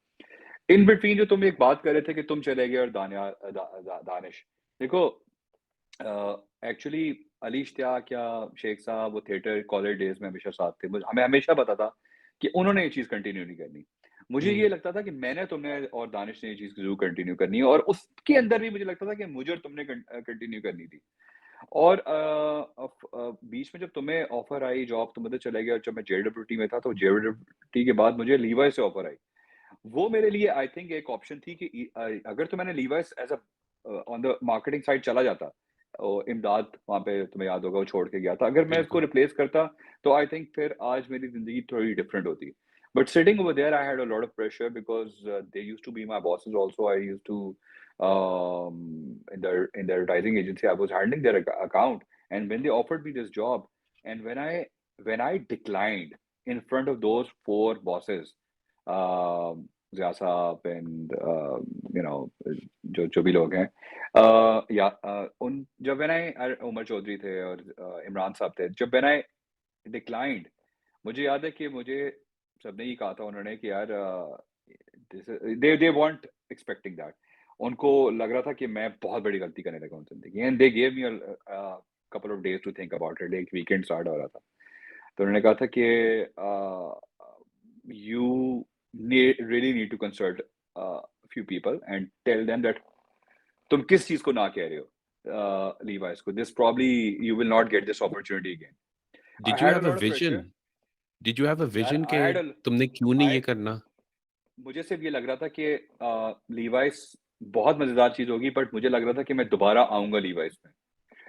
In between जो तुम एक बात कर रहे थे कि तुम चले गए और दानिश, देखो एक्चुअली अली इश्तियाक या शेख साहब वो थिएटर कॉलेज डेज में हमेशा साथ थे। हमें हमेशा पता था कि उन्होंने ये चीज़ कंटिन्यू नहीं करनी। मुझे हम्म। ये लगता था कि मैंने, तुमने और दानिश ने ये चीज़ ज़रूर कंटिन्यू करनी है, और उसके अंदर भी मुझे लगता था कि मुझे और तुमने कंटिन्यू करनी थी। और बीच में जब तुम्हें ऑफर आई जॉब, तुम उधर चले गए, और जब मैं JWT में था, तो JWT के बाद मुझे लीवाई से ऑफर आई। वो मेरे लिए आई थिंक एक ऑप्शन थी कि अगर तो मैंने Levi's as a on the marketing side चला जाता, इमदाद वहाँ पे तुम्हें याद होगा वो छोड़ के गया था, अगर मैं इसको बिल्कुल। रिप्लेस करता, तो आई थिंक फिर आज मेरी जिंदगी थोड़ी डिफरेंट होती। But sitting over there I had a lot of pressure because they used to be my bosses also. I used to in the advertising agency, I was handling their account, and when they offered me this job, and when I declined in front of those four bosses, Zia साहब and जो भी लोग हैं, या उन जब उमर चौधरी थे और इमरान साहब थे, जब when I declined, मुझे याद है कि मुझे सबने ये कहा था उन्होंने कि यार they weren't expecting that। उनको लग रहा था कि मैं बहुत बड़ी गलती करने लगा हूँ जिंदगी, and they gave me a couple of days to think about it। एक वीकेंड स्टार्ट हो रहा था, तो उन्होंने कहा था कि you really need to consult a few people and tell them that तुम किस चीज को ना कह रहे हो Levi's को, this probably you will not get this opportunity again। I did you had a have a lot of pressure। Vision? Did you have a यार विजन I के had a तुमने क्यों नहीं I ये करना? मुझे सिर्फ ये लग रहा था कि Levi's बहुत मजेदार चीज होगी, बट मुझे लग रहा था कि मैं दोबारा आऊंगा Levi's में,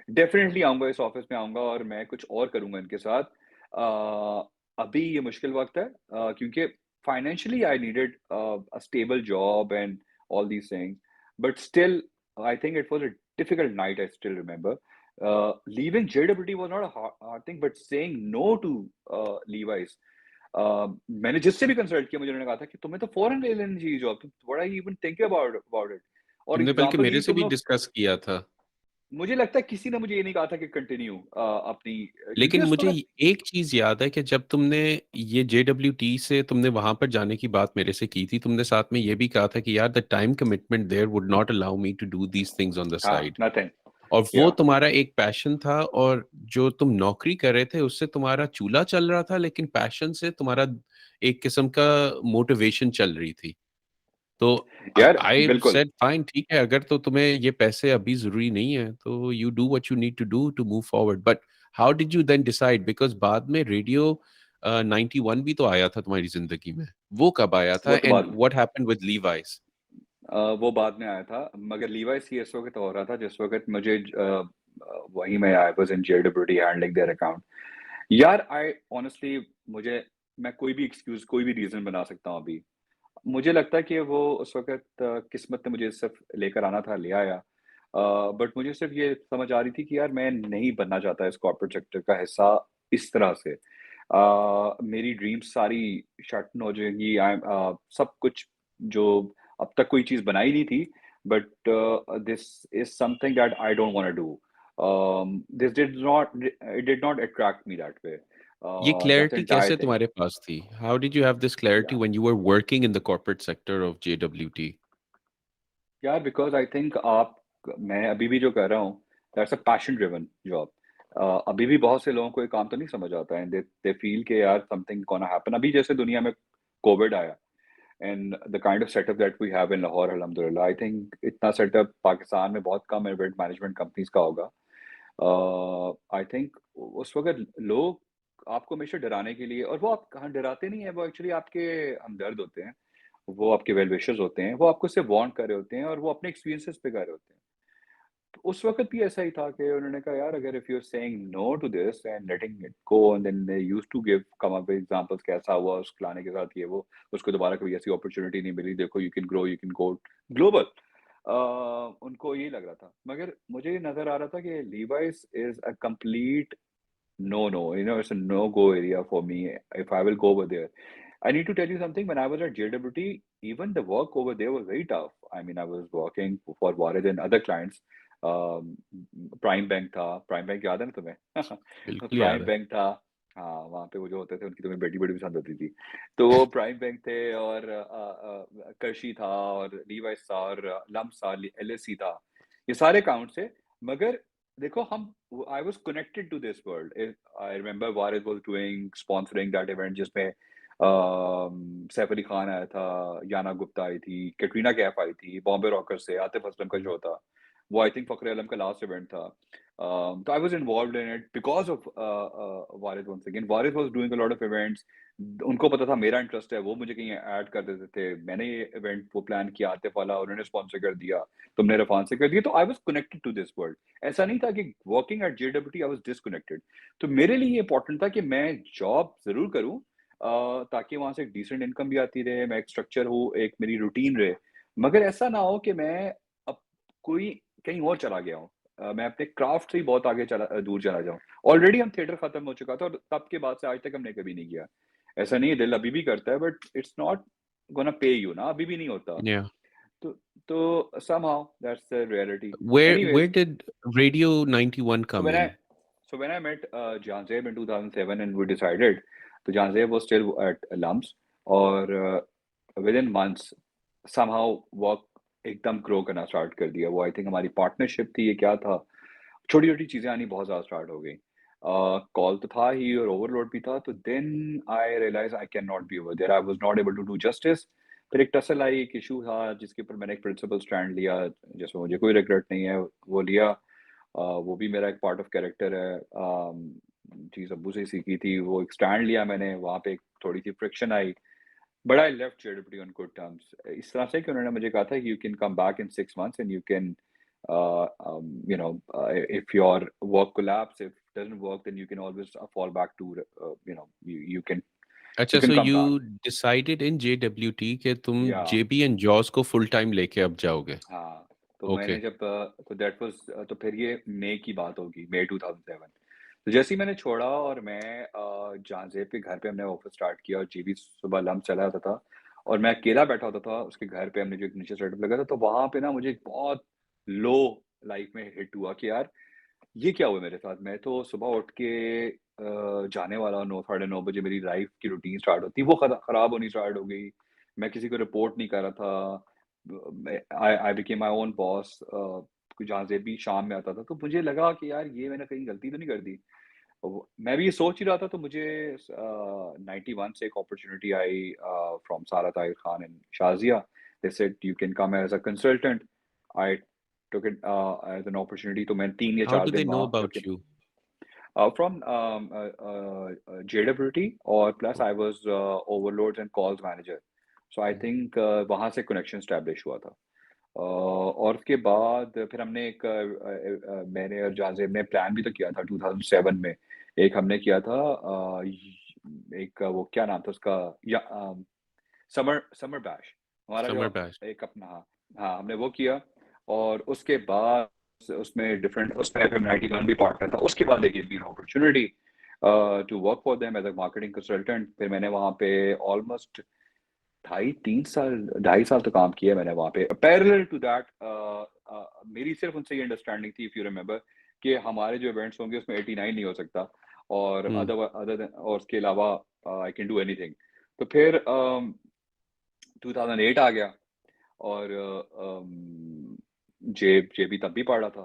डेफिनेटली आऊंगा, इस ऑफिस में आऊंगा, और मैं कुछ और करूंगा इनके साथ। अभी ये मुश्किल वक्त है क्योंकि financially I needed a stable job and all these things but still I think it was a difficult night I still remember leaving JWT was not a hard thing but saying no to Levi's मैंने जिससे भी consult किया मुझे उन्होंने कहा था कि तुम्हें तो फौरन ले लेनी चाहिए जॉब तुम what are you even thinking about it और तुमने बल्कि एग्जांपल मेरे दी से तुम भी लोग डिस्कस किया था। मुझे लगता है किसी ने मुझे ये नहीं कहा था कि कंटिन्यू अपनी क्योंकि लेकिन उस मुझे वक्त एक चीज़ याद है कि जब तुमने ये जेडब्ल्यूटी से तुमने वहां पर जाने की बात मेरे से की थी, तुमने साथ में ये भी कहा था कि यार the time commitment there would not allow me to do these things on the हाँ साइड। नथिंग और वो या तुम्हारा एक पैशन था, और जो तुम नौकरी कर रहे थे उससे तुम्हारा चूल्हा चल रहा था, लेकिन पैशन से तुम्हारा एक किस्म का मोटिवेशन चल रही थी। तो यार आई बिल्कुल सेड फाइन, ठीक है, अगर तो तुम्हें ये पैसे अभी जरूरी नहीं है तो you do what you need to do to move forward. But how did you then decide, because बाद में रेडियो 91 भी तो आया था तुम्हारी जिंदगी में। वो कब आया था वो तो एंड बात व्हाट हैपेंड विद लीवाइस? वो बाद में आया था मगर लीवाई सी इस वक्त हो रहा था जिस वक्त मुझे वही मैं I was in जेडब्ल्यूटी handling their account यार आई ऑनेस्टली मुझे मैं कोई भी एक्सक्यूज कोई भी रीजन बना सकता हूँ अभी मुझे लगता है कि वो उस वक़्त किस्मत ने मुझे सिर्फ़ लेकर आना था, ले आया। बट मुझे सिर्फ़ ये समझ आ रही थी कि यार मैं नहीं बनना चाहता इस कॉर्पोरेट सेक्टर का हिस्सा इस तरह से। मेरी ड्रीम्स सारी शटन हो जाएँगी सब कुछ जो अब तक कोई चीज़ बनाई नहीं थी but this is something that I don't want to do. This did not attract me that way. ये दैट्स द क्लैरिटी एंटायर कैसे थिंग। तुम्हारे पास थी? How did you have this clarity या when you were working in the corporate sector of JWT? यार because I think आप मैं अभी भी जो कर रहा हूँ that's a passion driven job. अभी भी बहुत से लोगों को ये काम तो नहीं समझ आता है एंड दे दे फील कि यार समथिंग गोना हैपन अभी जैसे दुनिया में कोविड आया and the kind of setup that we have in Lahore अल्हम्दुलिल्लाह आई थिंक इतना सेटअप पाकिस्तान में बहुत कम इवेंट मैनेजमेंट कंपनीज का होगा। आई थिंक उस वक़्त लोग आपको हमेशा डराने के लिए और वो आप कहाँ डराते नहीं है वो एक्चुअली आपके हमदर्द होते हैं। वो आपके वेल विशर्स होते हैं, वो आपको सिर्फ़ वार्न कर रहे होते हैं और वो अपने एक्सपीरियंसेस पे कर रहे होते हैं। तो उस वक़्त भी ऐसा ही था कि उन्होंने कहा यार अगर if you are saying no to this and letting it go and then they used to give come up with examples कैसा हुआ उस खिलाने के साथ ये वो, उसको दोबारा कभी ऐसी अपॉर्च्युनिटी नहीं मिली, देखो you can grow, you can go global. उनको यही लग रहा था। मगर मुझे ये नज़र आ रहा था कि Levi's is a complete no, no, it's a no-go area for me if I will go over there. I need to tell you something. When I was at JWT, even the work over there was very tough. I mean, I was working for Warren and other clients. Um, prime bank था, prime bank याद है ना तुम्हें? बिल्कुल याद prime है। Bank था, हाँ, वहाँ पे वो जो होते थे उनकी तुम्हें बेटी बड़ी पसंद होती थी। तो वो प्राइम बैंक थे और कर्शी था और लीवाइस था और लम्स था, एलएससी था। ये सारे अकाउंट्स थे, मगर देखो हम I was connected to this world. I remember Warid was doing sponsoring that event जिसमें सैफ अली खान आया था, याना गुप्ता आई थी, कैटरीना कैफ आई थी, बॉम्बे रॉकर्स से आतिफ असलम का शो था। वो आई थिंक फखरे आलम का लास्ट इवेंट था। तो I was involved in it because of Warid once again. Warid was doing a lot of events. उनको पता था मेरा इंटरेस्ट है, वो मुझे कहीं ऐड कर देते थे। मैंने ये इवेंट वो प्लान किया आतिफ वाला, उन्होंने स्पॉन्सर कर दिया, तुमने इरफान से कर दिया। तो I was connected to this world. ऐसा नहीं था कि working at JWT I was disconnected. तो मेरे लिए ये इंपॉर्टेंट था कि मैं जॉब ज़रूर करूँ ताकि वहाँ से एक डिसेंट इनकम भी आती रहे, मैं एक स्ट्रक्चर हो, एक मेरी रूटीन रहे। मगर ऐसा ना हो कि मैं अब कोई कहीं और चला गया हूँ। मैं अपने क्राफ्ट से ही बहुत आगे दूर चला जाऊँ। ऑलरेडी हम थिएटर खत्म हो चुका था और तब के बाद से आज तक हमने कभी नहीं किया। ऐसा नहीं है, दिल अभी भी करता है but it's not gonna pay you ना, अभी भी नहीं होता। Yeah. तो somehow that's the reality. Where Anyways, did Radio 91 so come when I in? so when I met Janzeb in 2007 and we decided, so Janzeb was still at Lums और within months somehow work एकदम grow करना start कर दिया। वो I think हमारी partnership थी, ये क्या था, छोटी-छोटी चीज़ें आनी बहुत ज़्यादा स्टार्ट हो गई। कॉल तो था ही और ओवरलोड भी था, तो then I realize I can not be over there, I was not able to do justice. फिर एक टसल आई, एक इश्यू था जिसके ऊपर मैंने एक प्रिंसिपल स्टैंड लिया, जिसमें मुझे कोई रिग्रेट नहीं है, वो लिया। वो भी मेरा एक पार्ट ऑफ कैरेक्टर है। चीज़ अब्बू से ही सीखी थी, वो एक स्टैंड लिया मैंने, वहाँ पे एक थोड़ी-सी friction I, but I left जेडब्ल्यूटी on good terms. इस तरह से कि उन्होंने मुझे कहा था कि you can come back in 6 months and you can you know, if your work collapse, if doesn't work, then you can always fall back to you can अच्छा, सो come you back. Decided in JWT कि तुम Yeah. JB&JAWS को full time लेके अब जाओगे? हाँ, तो okay. मैंने जब तो दैट वाज तो फिर ये मई की बात होगी, मई 2007। तो जैसे ही मैंने छोड़ा और मैं जहांजेब के घर पे हमने ऑफिस स्टार्ट किया और जीबी सुबह लंच चला जाता था और मैं अकेला बैठा होता था उसके घर पे, हमने जो एक नीचे सेटअप लगा था, तो वहाँ पे ना मुझे एक बहुत लो लाइफ में हिट हुआ कि यार ये क्या हुआ मेरे साथ? मैं तो सुबह उठ के जाने वाला 9 साढ़े 9 बजे मेरी लाइफ की रूटीन स्टार्ट होती, वो खराब होनी स्टार्ट हो गई। मैं किसी को रिपोर्ट नहीं कर रहा था। मैं I became my own boss जहाँ से भी शाम में आता था, तो मुझे लगा कि यार ये मैंने कहीं गलती तो नहीं कर दी। मैं भी ये सोच ही रहा था, तो मुझे 91 से एक अपॉर्चुनिटी आई फ्रॉम सारा Tahir Khan and Shazia. They said you can come as a consultant. I took it as an opportunity, तो मैं 3 या हाउ 4 डू दे दिन नो वहाँ अबाउट रुके। You? From JWT, or plus I was overloads and calls manager. So I think वहाँ से connection establish हुआ था। और उसके बाद फिर हमने एक मैंने और जाजिब ने प्लान भी तो किया था 2007 में। एक हमने किया था एक वो क्या नाम था उसका, या समर समर बैश हमारा जो समर बैच। एक अपना। हाँ, हमने वो किया और उसके बाद उसमें डिफरेंट उसमें FM91 भी पार्टनर था। उसके बाद देखिए been opportunity to work for them as a marketing consultant. फिर मैंने वहाँ पे ऑलमोस्ट 2.5 3 साल 2.5 साल तो काम किया मैंने वहाँ पे। पैरेलल टू दैट मेरी सिर्फ उनसे ये अंडरस्टैंडिंग थी, इफ यू रिमेंबर, कि हमारे जो इवेंट्स होंगे उसमें 89 नहीं हो सकता, और हम्म। अदर और उसके अलावा आई कैन डू एनीथिंग। तो फिर 2008 आ गया और जेबी तब भी पढ़ा था।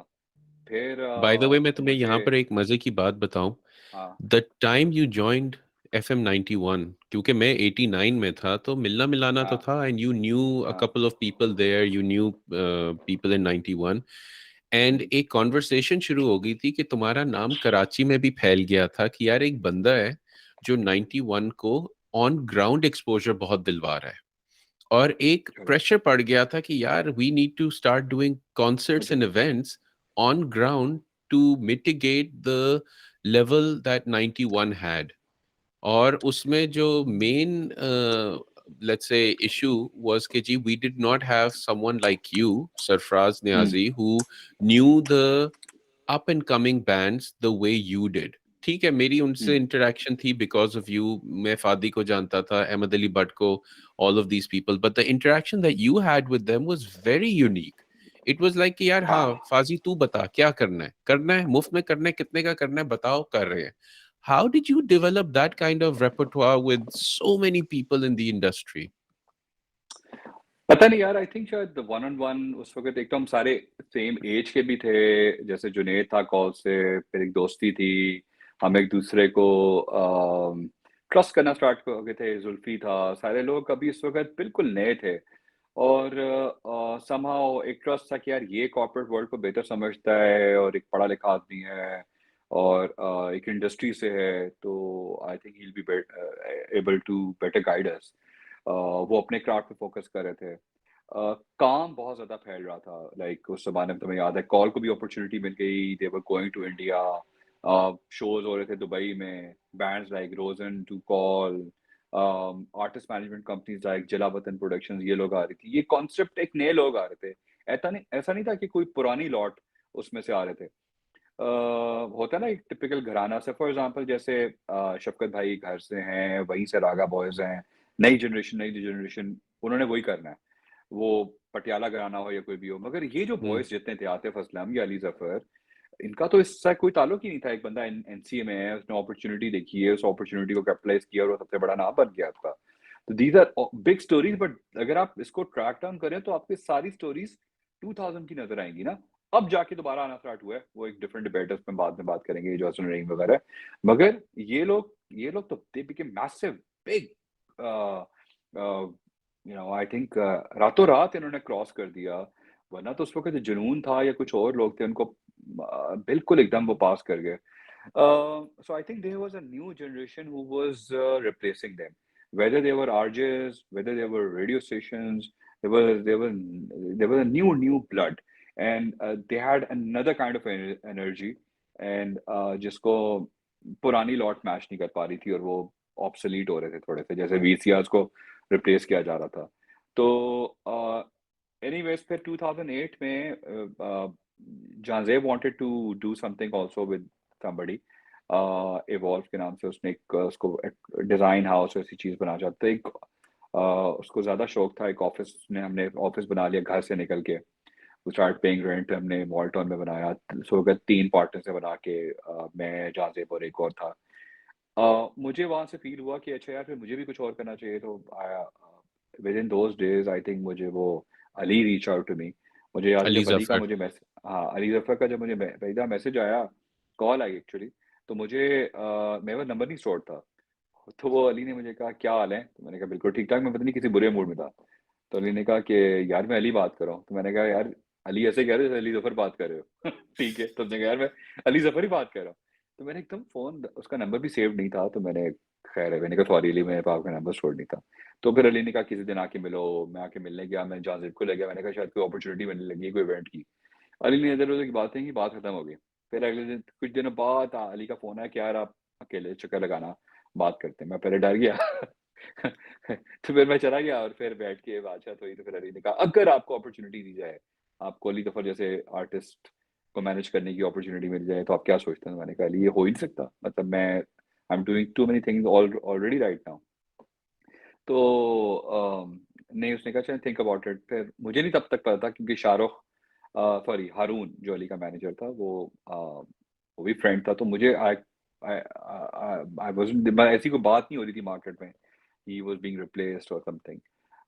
फिर बाय द वे, मैं तुम्हें मुझे यहाँ पर एक मजे की बात बताऊं। हाँ the time you joined FM91, क्योंकि मैं 89 में था, तो मिलना मिलाना तो हाँ था, एंड यू न्यू अ हाँ couple of people there, you knew people in 91, and hmm, एक कॉन्वर्सेशन शुरू हो गई थी कि तुम्हारा नाम कराची में भी फैल गया था कि यार एक बंदा है जो 91 को ऑन ग्राउंड एक्सपोजर बहुत दिलवा रहा है। और एक चलो प्रेशर पड़ गया था कि यार we need to start doing concerts and events on ground to mitigate the level that 91 had. और उसमें जो main let's say issue was कि जी we did not have someone like you, Sarfaraz hmm, Niazi, who knew the up and coming bands the way you did. ठीक है, मेरी उनसे hmm, interaction थी बिकॉज ऑफ यू। मैं फादी को जानता था, अहमद अली भट्ट को, all of these people, but the interaction that you had with them was very unique. It was like कि यार हाँ हाँ। फाजी तू बता क्या करना है, करना है मुफ्त में करना है, कितने का करना है बताओ, कर रहे हैं। How did you develop that kind of repertoire with so many people in the industry? पता नहीं यार, आई थिंक शायद वन ऑन वन उस वक्त एक तो हम सारे सेम एज के भी थे। जैसे जुनेद था कॉल से, फिर एक दोस्ती थी, हम एक दूसरे को ट्रस्ट करना स्टार्ट हो गए थे। जुल्फी था, सारे लोग अभी इस वक्त बिल्कुल नए थे, और समहाउ एक ट्रस्ट था कि यार ये कॉर्पोरेट वर्ल्ड को बेहतर समझता है और एक पढ़ा लिखा आदमी है और एक इंडस्ट्री से है, तो I think he will be able to better guide us. वो अपने क्राफ्ट पे फोकस कर रहे थे। काम बहुत ज्यादा फैल रहा था, लाइक उस जमाने में तुम्हें याद है कॉल को भी अपॉर्चुनिटी मिल गई, they were going to India, shows हो रहे थे दुबई में, bands like Roxen to Call, artist management companies like Jalawatan productions, ये लोग आ रही थी। ये कॉन्सेप्ट एक नए लोग आ रहे थे, ऐसा नहीं था कि कोई पुरानी लॉट उसमें से आ रहे थे। होता है ना एक टिपिकल घराना से, फॉर एग्जांपल जैसे शफकत भाई घर से हैं, वहीं से रागा बॉयज हैं, नई जनरेशन उन्होंने वही करना है, वो पटियाला घराना हो या कोई भी हो। मगर ये जो Hmm. बॉयज जितने थे, आतिफ असलम या अली जफर, इनका तो इससे कोई ताल्लुक ही नहीं था। एक बंदा एनसीए में है, उसने अपॉर्चुनिटी देखी है, उस अपॉर्चुनिटी को कैपिटलाइज किया और वो सबसे बड़ा नाम बन गया आपका। तो these are big stories, but अगर आप इसको ट्रैक डाउन करें तो आपकी सारी स्टोरीज 2000 की नजर आएंगी ना। अब जाके दोबारा आना स्टार्ट हुआ है, वो एक डिफरेंट डिबेट है, उसमें बाद में बात करेंगे, जो रही वगैरह। मगर ये लोग तो they became massive big, I think रातों रात इन्होंने क्रॉस कर दिया। वरना तो उस वक्त जो जुनून था या कुछ और लोग थे, उनको बिल्कुल एकदम वो पास कर गए। So I think there was a new generation who was replacing them. Whether they were RJs, whether they were radio stations, there was a new blood, and they had another kind of energy. And जिसको पुरानी lot match नहीं कर पा रही थी और वो obsolete हो रहे थे थोड़े से, जैसे वीसीआर्स को रिप्लेस किया जा रहा था। तो एनीवेज फिर 2008 में Jazeb wanted to do something also with somebody, Evolve के नाम से उसने एक उसको डिजाइन हाउस ऐसी चीज बनाना चाहता था। एक उसको ज्यादा शौक था, एक ऑफिस में हमने ऑफिस बना लिया घर से निकल के, स्टार्ट पेइंग रेंट हमने मॉल टाउन में बनाया। सो अगर 3 पार्टनर से बना के मैं, जाजेब और एक और था। मुझे वहां से फील हुआ कि अच्छा यार फिर मुझे भी कुछ और करना चाहिए। तो within those days I think मुझे वो Ali reach out to me. मुझे याद है अली जब अली का जफर। मुझे मैसेज, हाँ अली जफर का जब मुझे पहला मैसेज आया, कॉल आई एक्चुअली, तो मुझे मेरा पास नंबर नहीं स्टोर था। तो वो अली ने मुझे कहा क्या हाल है, तो मैंने कहा बिल्कुल ठीक ठाक, मैं पता नहीं किसी बुरे मूड में था। तो अली ने कहा कि यार मैं अली बात कर रहा हूँ। तो मैंने कहा यार अली ऐसे कह रहे हो जैसे अली जफर बात कर रहे हो। ठीक है, तो उसने कहा यार मैं अली जफर ही बात कर रहा हूँ। तो मैंने एकदम फोन, उसका नंबर भी सेव नहीं था, तो मैंने, खैर है, मैंने कहा सॉरी अली, मेरे पास आपका नंबर स्टोर नहीं था। तो फिर अली ने कहा किसी दिन आके मिलो। मैं आके मिलने गया, मैं जाजिब को ले गया, मैंने कहा शायद कोई अपॉर्चुनिटी मिलने लगी है कोई इवेंट की। अली ने इधर उधर की बातें की, बात खत्म हो गई। फिर अगले दिन कुछ दिनों बाद अली का फोन आया कि यार आप अकेले चक्कर लगाना, बात करते हैं। मैं पहले डर गया। तो फिर मैं चला गया और फिर बैठ के बातचीत हुई। तो फिर अली ने कहा अगर आपको अपॉर्चुनिटी दी जाए, आपको अली जफर जैसे आर्टिस्ट को मैनेज करने की अपॉर्चुनिटी मिल जाए, तो आप क्या सोचते हैं? मैंने कहा अली ये हो ही नहीं सकता, मतलब मैं I am doing too many things already right now. तो नहीं, उसने कहा चल थिंक अबाउट इट। फिर मुझे नहीं तब तक पता था, क्योंकि शाहरुख, सॉरी हारून जो अली का मैनेजर था, वो भी फ्रेंड था। तो मुझे आई आई वाज़न्ट, ऐसी कोई बात नहीं हो रही थी मार्केट में ही वाज बीइंग रिप्लेस्ड और समथिंग।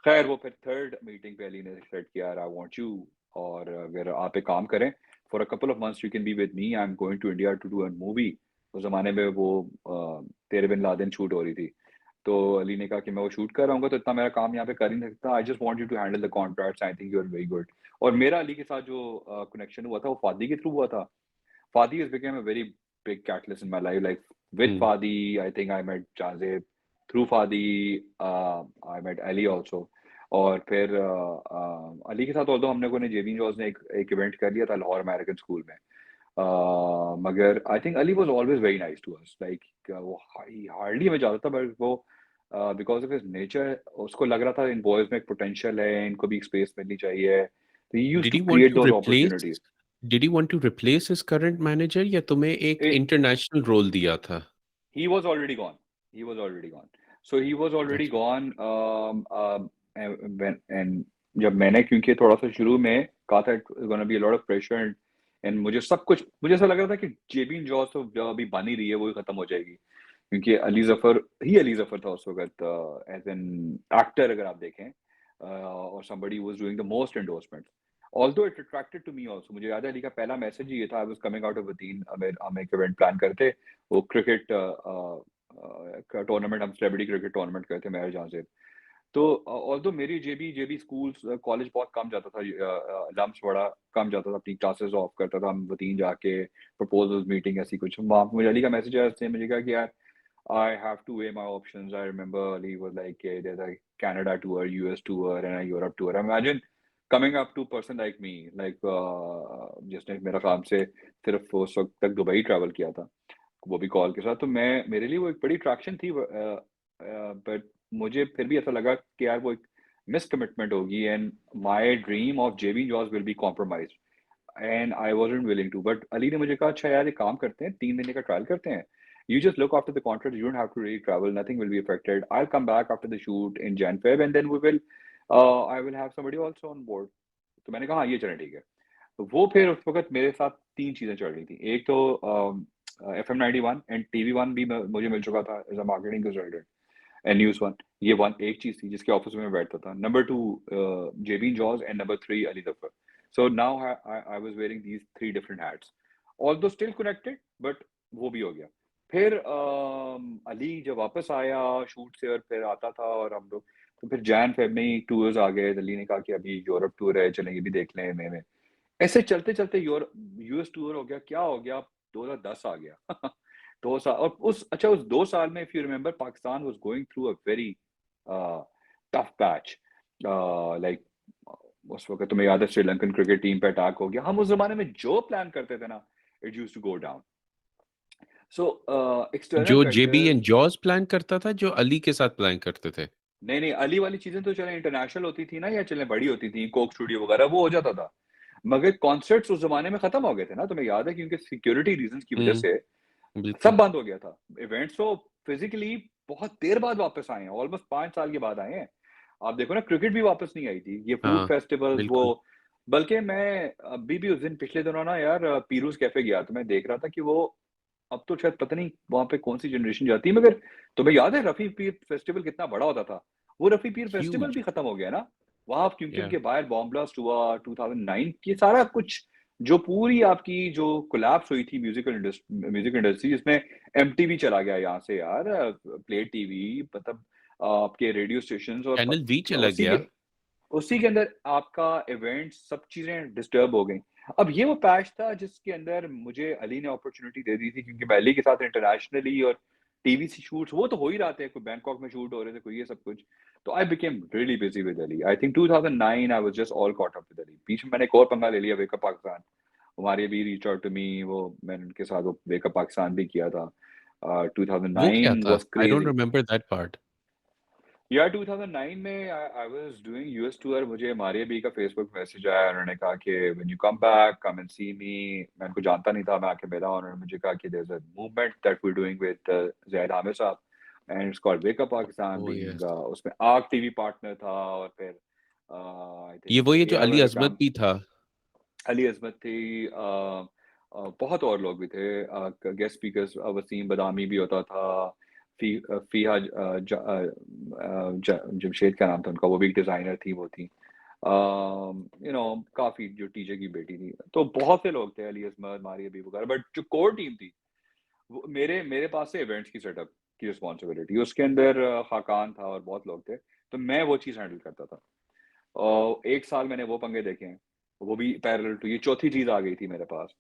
खैर वो फिर थर्ड मीटिंग पे अली ने सेट किया, आई वांट यू, और अगर आप एक काम करें, for a couple of months you can be with me, I am going to India to do a movie. उस जमाने में वो तेरे बिन लादेन शूट हो रही थी। तो अली ने कहा कि मैं वो शूट कर रहा हूँ, तो इतना मेरा काम यहाँ पे कर ही नहीं सकता, I just want you to handle the contracts, I think you are very good. और मेरा अली के साथ जो कनेक्शन हुआ था वो फादी के थ्रू हुआ था। Fadi has become a very big catalyst in my life. Like with hmm. Fadi, I think I met Jazeb. Through Fadi, I met Ali also. और फिर अली के साथ ऑल्दो हम लोगों ने JB&JAWS ने एक इवेंट कर लिया था लाहौर अमेरिकन स्कूल में। मगर I think Ali was always very nice to us. Like वो हार्डली हमें जाता था, बट वो बिकॉज ऑफ हिज नेचर उसको लग रहा था इन बॉयज में एक पोटेंशियल है, इनको भी स्पेस मिलनी चाहिए। तो he used did to he want create to those replace opportunities. Did he want to replace his current manager, या तुम्हें एक इंटरनेशनल रोल दिया था? He was already gone. He was already gone. So he was already अच्छा। gone. And जब मैंने, क्योंकि थोड़ा सा शुरू में कहा था it's gonna be a lot of pressure, and मुझे सब कुछ, मुझे ऐसा लग रहा था कि JB&JAWS तो जो अभी बन ही रही है वो ही खत्म हो जाएगी, क्योंकि अली जफर था उस वक्त एज एन एक्टर, अगर आप देखें, और somebody who was doing the most endorsements. Although it attracted to me also. मुझे याद है अली का पहला मैसेज ही ये था, I was coming out of Athene, हम एक इवेंट प्लान करते, वो क्रिकेट टूर्नामेंट, हम सेलिब्रिटी क्रिकेट टूर्नामेंट करते मेरे जहाँ से। तो ऑल्दो मेरी जेबी स्कूल्स कॉलेज बहुत कम जाता था, लम्स बड़ा कम जाता था, अपनी क्लासेस ऑफ करता था, हम वतीन जाके प्रपोजल्स मीटिंग ऐसी कुछ। वहाँ पे मुझे अली का मैसेज आया, उसने मुझे कहा कि यार I have to weigh my options. I remember Ali was like, there's a Canada tour, US tour, and a Europe tour. Imagine coming up to a person like me, like जिसने मेरा काम से सिर्फ उस वक्त तक दुबई ट्रैवल किया था, वो भी कॉल के साथ। तो मैं, मेरे लिए वो एक बड़ी अट्रैक्शन थी, बट मुझे फिर भी ऐसा लगा कि यार वो एक मिस कमिटमेंट होगी, and my dream of JB&JAWS will be compromised, and I wasn't willing to. But Ali ने मुझे कहा अच्छा यार एक काम करते हैं, 3 महीने का ट्रायल करते हैं, you just look after the contract, you don't have to really travel, nothing will be affected, I'll come back after the shoot in Jan Feb, and then we will I will have somebody also on board. तो मैंने कहा हाँ ये चलें, ठीक है। तो वो फिर उस वक्त मेरे साथ 3 चीजें चल रही थी। एक तो FM91 एंड TV1 भी मुझे मिल चुका था as a marketing consultant, and news 1, ये वन एक चीज थी जिसके ऑफिस में मैं बैठता था। Number 2 JB&JAWS, and number 3 Ali Zafar. So now I was wearing these 3 different hats, although still connected, but वो भी हो गया। फिर अली जब वापस आया शूट से और फिर आता था और हम लोग, तो फिर जैन फेब में ही टूर्स आ गए। अली ने कहा कि अभी यूरोप टूर है, चलें ये भी देख लें में ऐसे चलते चलते यूरोप यूएस टूर हो गया, क्या हो गया, 2010 आ गया। 2 साल, और उस 2 साल में if you remember Pakistan was going through a very tough patch. Like उस वक्त तुम्हें याद है श्रीलंकन क्रिकेट टीम पे अटैक हो गया, हम उस जमाने में जो प्लान करते थे ना, it used to go down. So external जो JB and factors. Jaws plan करता था, जो अली के साथ प्लान करते थे? नहीं नहीं, अली वाली चीजें तो चले इंटरनेशनल होती थी ना, या चले बड़ी होती थी, कोक स्टूडियो वगैरह वो हो जाता था। मगर कॉन्सर्ट्स उस जमाने में खत्म हो गए थे ना, तुम्हें याद है, क्योंकि सिक्योरिटी रीजंस की वजह हुँ, से सब बिल्कुल। बंद हो गया था। इवेंट्स तो फिजिकली बहुत देर बाद वापस आए हैं, ऑलमोस्ट 5 साल के बाद आए हैं। आप देखो ना, क्रिकेट भी वापस नहीं आई थी, ये फूड हाँ, फेस्टिवल्स वो। बिल्कुल। बल्कि मैं अभी भी उस दिन पिछले दिनों ना यार पीरूज कैफे गया, तो मैं देख रहा था कि वो अब तो शायद पता नहीं वहां पे कौन सी जनरेशन जाती है, मगर तुम्हें याद है रफी पीर फेस्टिवल कितना बड़ा होता था? वो रफी पीर फेस्टिवल ह्यूज। भी खत्म हो गया ना वहां, क्योंकि या उनके बाहर बॉम्ब ब्लास्ट हुआ 2009। ये सारा कुछ जो पूरी आपकी जो कोलैप्स हुई थी म्यूजिक इंडस्ट्री, जिसमें एमटीवी चला गया यहाँ से यार, प्ले टीवी, मतलब आपके रेडियो स्टेशन, और चैनल वी चला गया। उसी के अंदर आपका इवेंट, सब चीजें डिस्टर्ब हो गई। अब ये वो पैच था जिसके अंदर मुझे अली ने अपॉर्चुनिटी दे दी थी, क्योंकि मैं अली के साथ इंटरनेशनली और टीवी से शूट्स वो तो हो ही रहा थे, कोई बैंकॉक में शूट हो रहे थे, कोई ये सब कुछ। तो I became really busy with Ali. I think 2009 I was just all caught up with Ali. बीच में मैंने एक और पंगा ले लिया, वेकअप पाकिस्तान। हमारे भी रीच आउट टू मी, वो मैंने उनके साथ वो वेकअप पाकिस्तान भी किया था। वो क्या 2009 था? Was I don't crazy. Remember that part. यार 2009 में I was doing US tour, मुझे MariaB का फेसबुक मैसेज आया, उन्होंने कहा कि when you come back come and see me. मैं उनको जानता नहीं था, मैं आके मिला, उन्होंने मुझे कहा कि there is a movement that we are doing with Zaid Hamid sahab, and it's called wake up Pakistan, oh being yes. उसमें आग टीवी पार्टनर था, और फिर आई ये थिंक वो ये जो अली एआईवाई का अज़मत काम, भी था। अली अज़मत थी, बहुत और लोग भी थे, गेस्ट स्पीकर्स वसीम बदामी भी होता था, फीहा जमशेद का नाम था उनका, वो भी डिजाइनर थी, वो थी काफी, जो टीजे की बेटी थी, तो बहुत से लोग थे, अली अज़मत, मारिया बी वगैरह। बट जो कोर टीम थी, वो मेरे मेरे पास से इवेंट्स की सेटअप की रिस्पॉन्सिबिलिटी, उसके अंदर खाकान था और बहुत लोग थे, तो मैं वो चीज़ हैंडल करता था। और एक साल मैंने वो पंगे देखे हैं, वो भी पैरेलल टू ये चौथी चीज आ गई थी मेरे पास।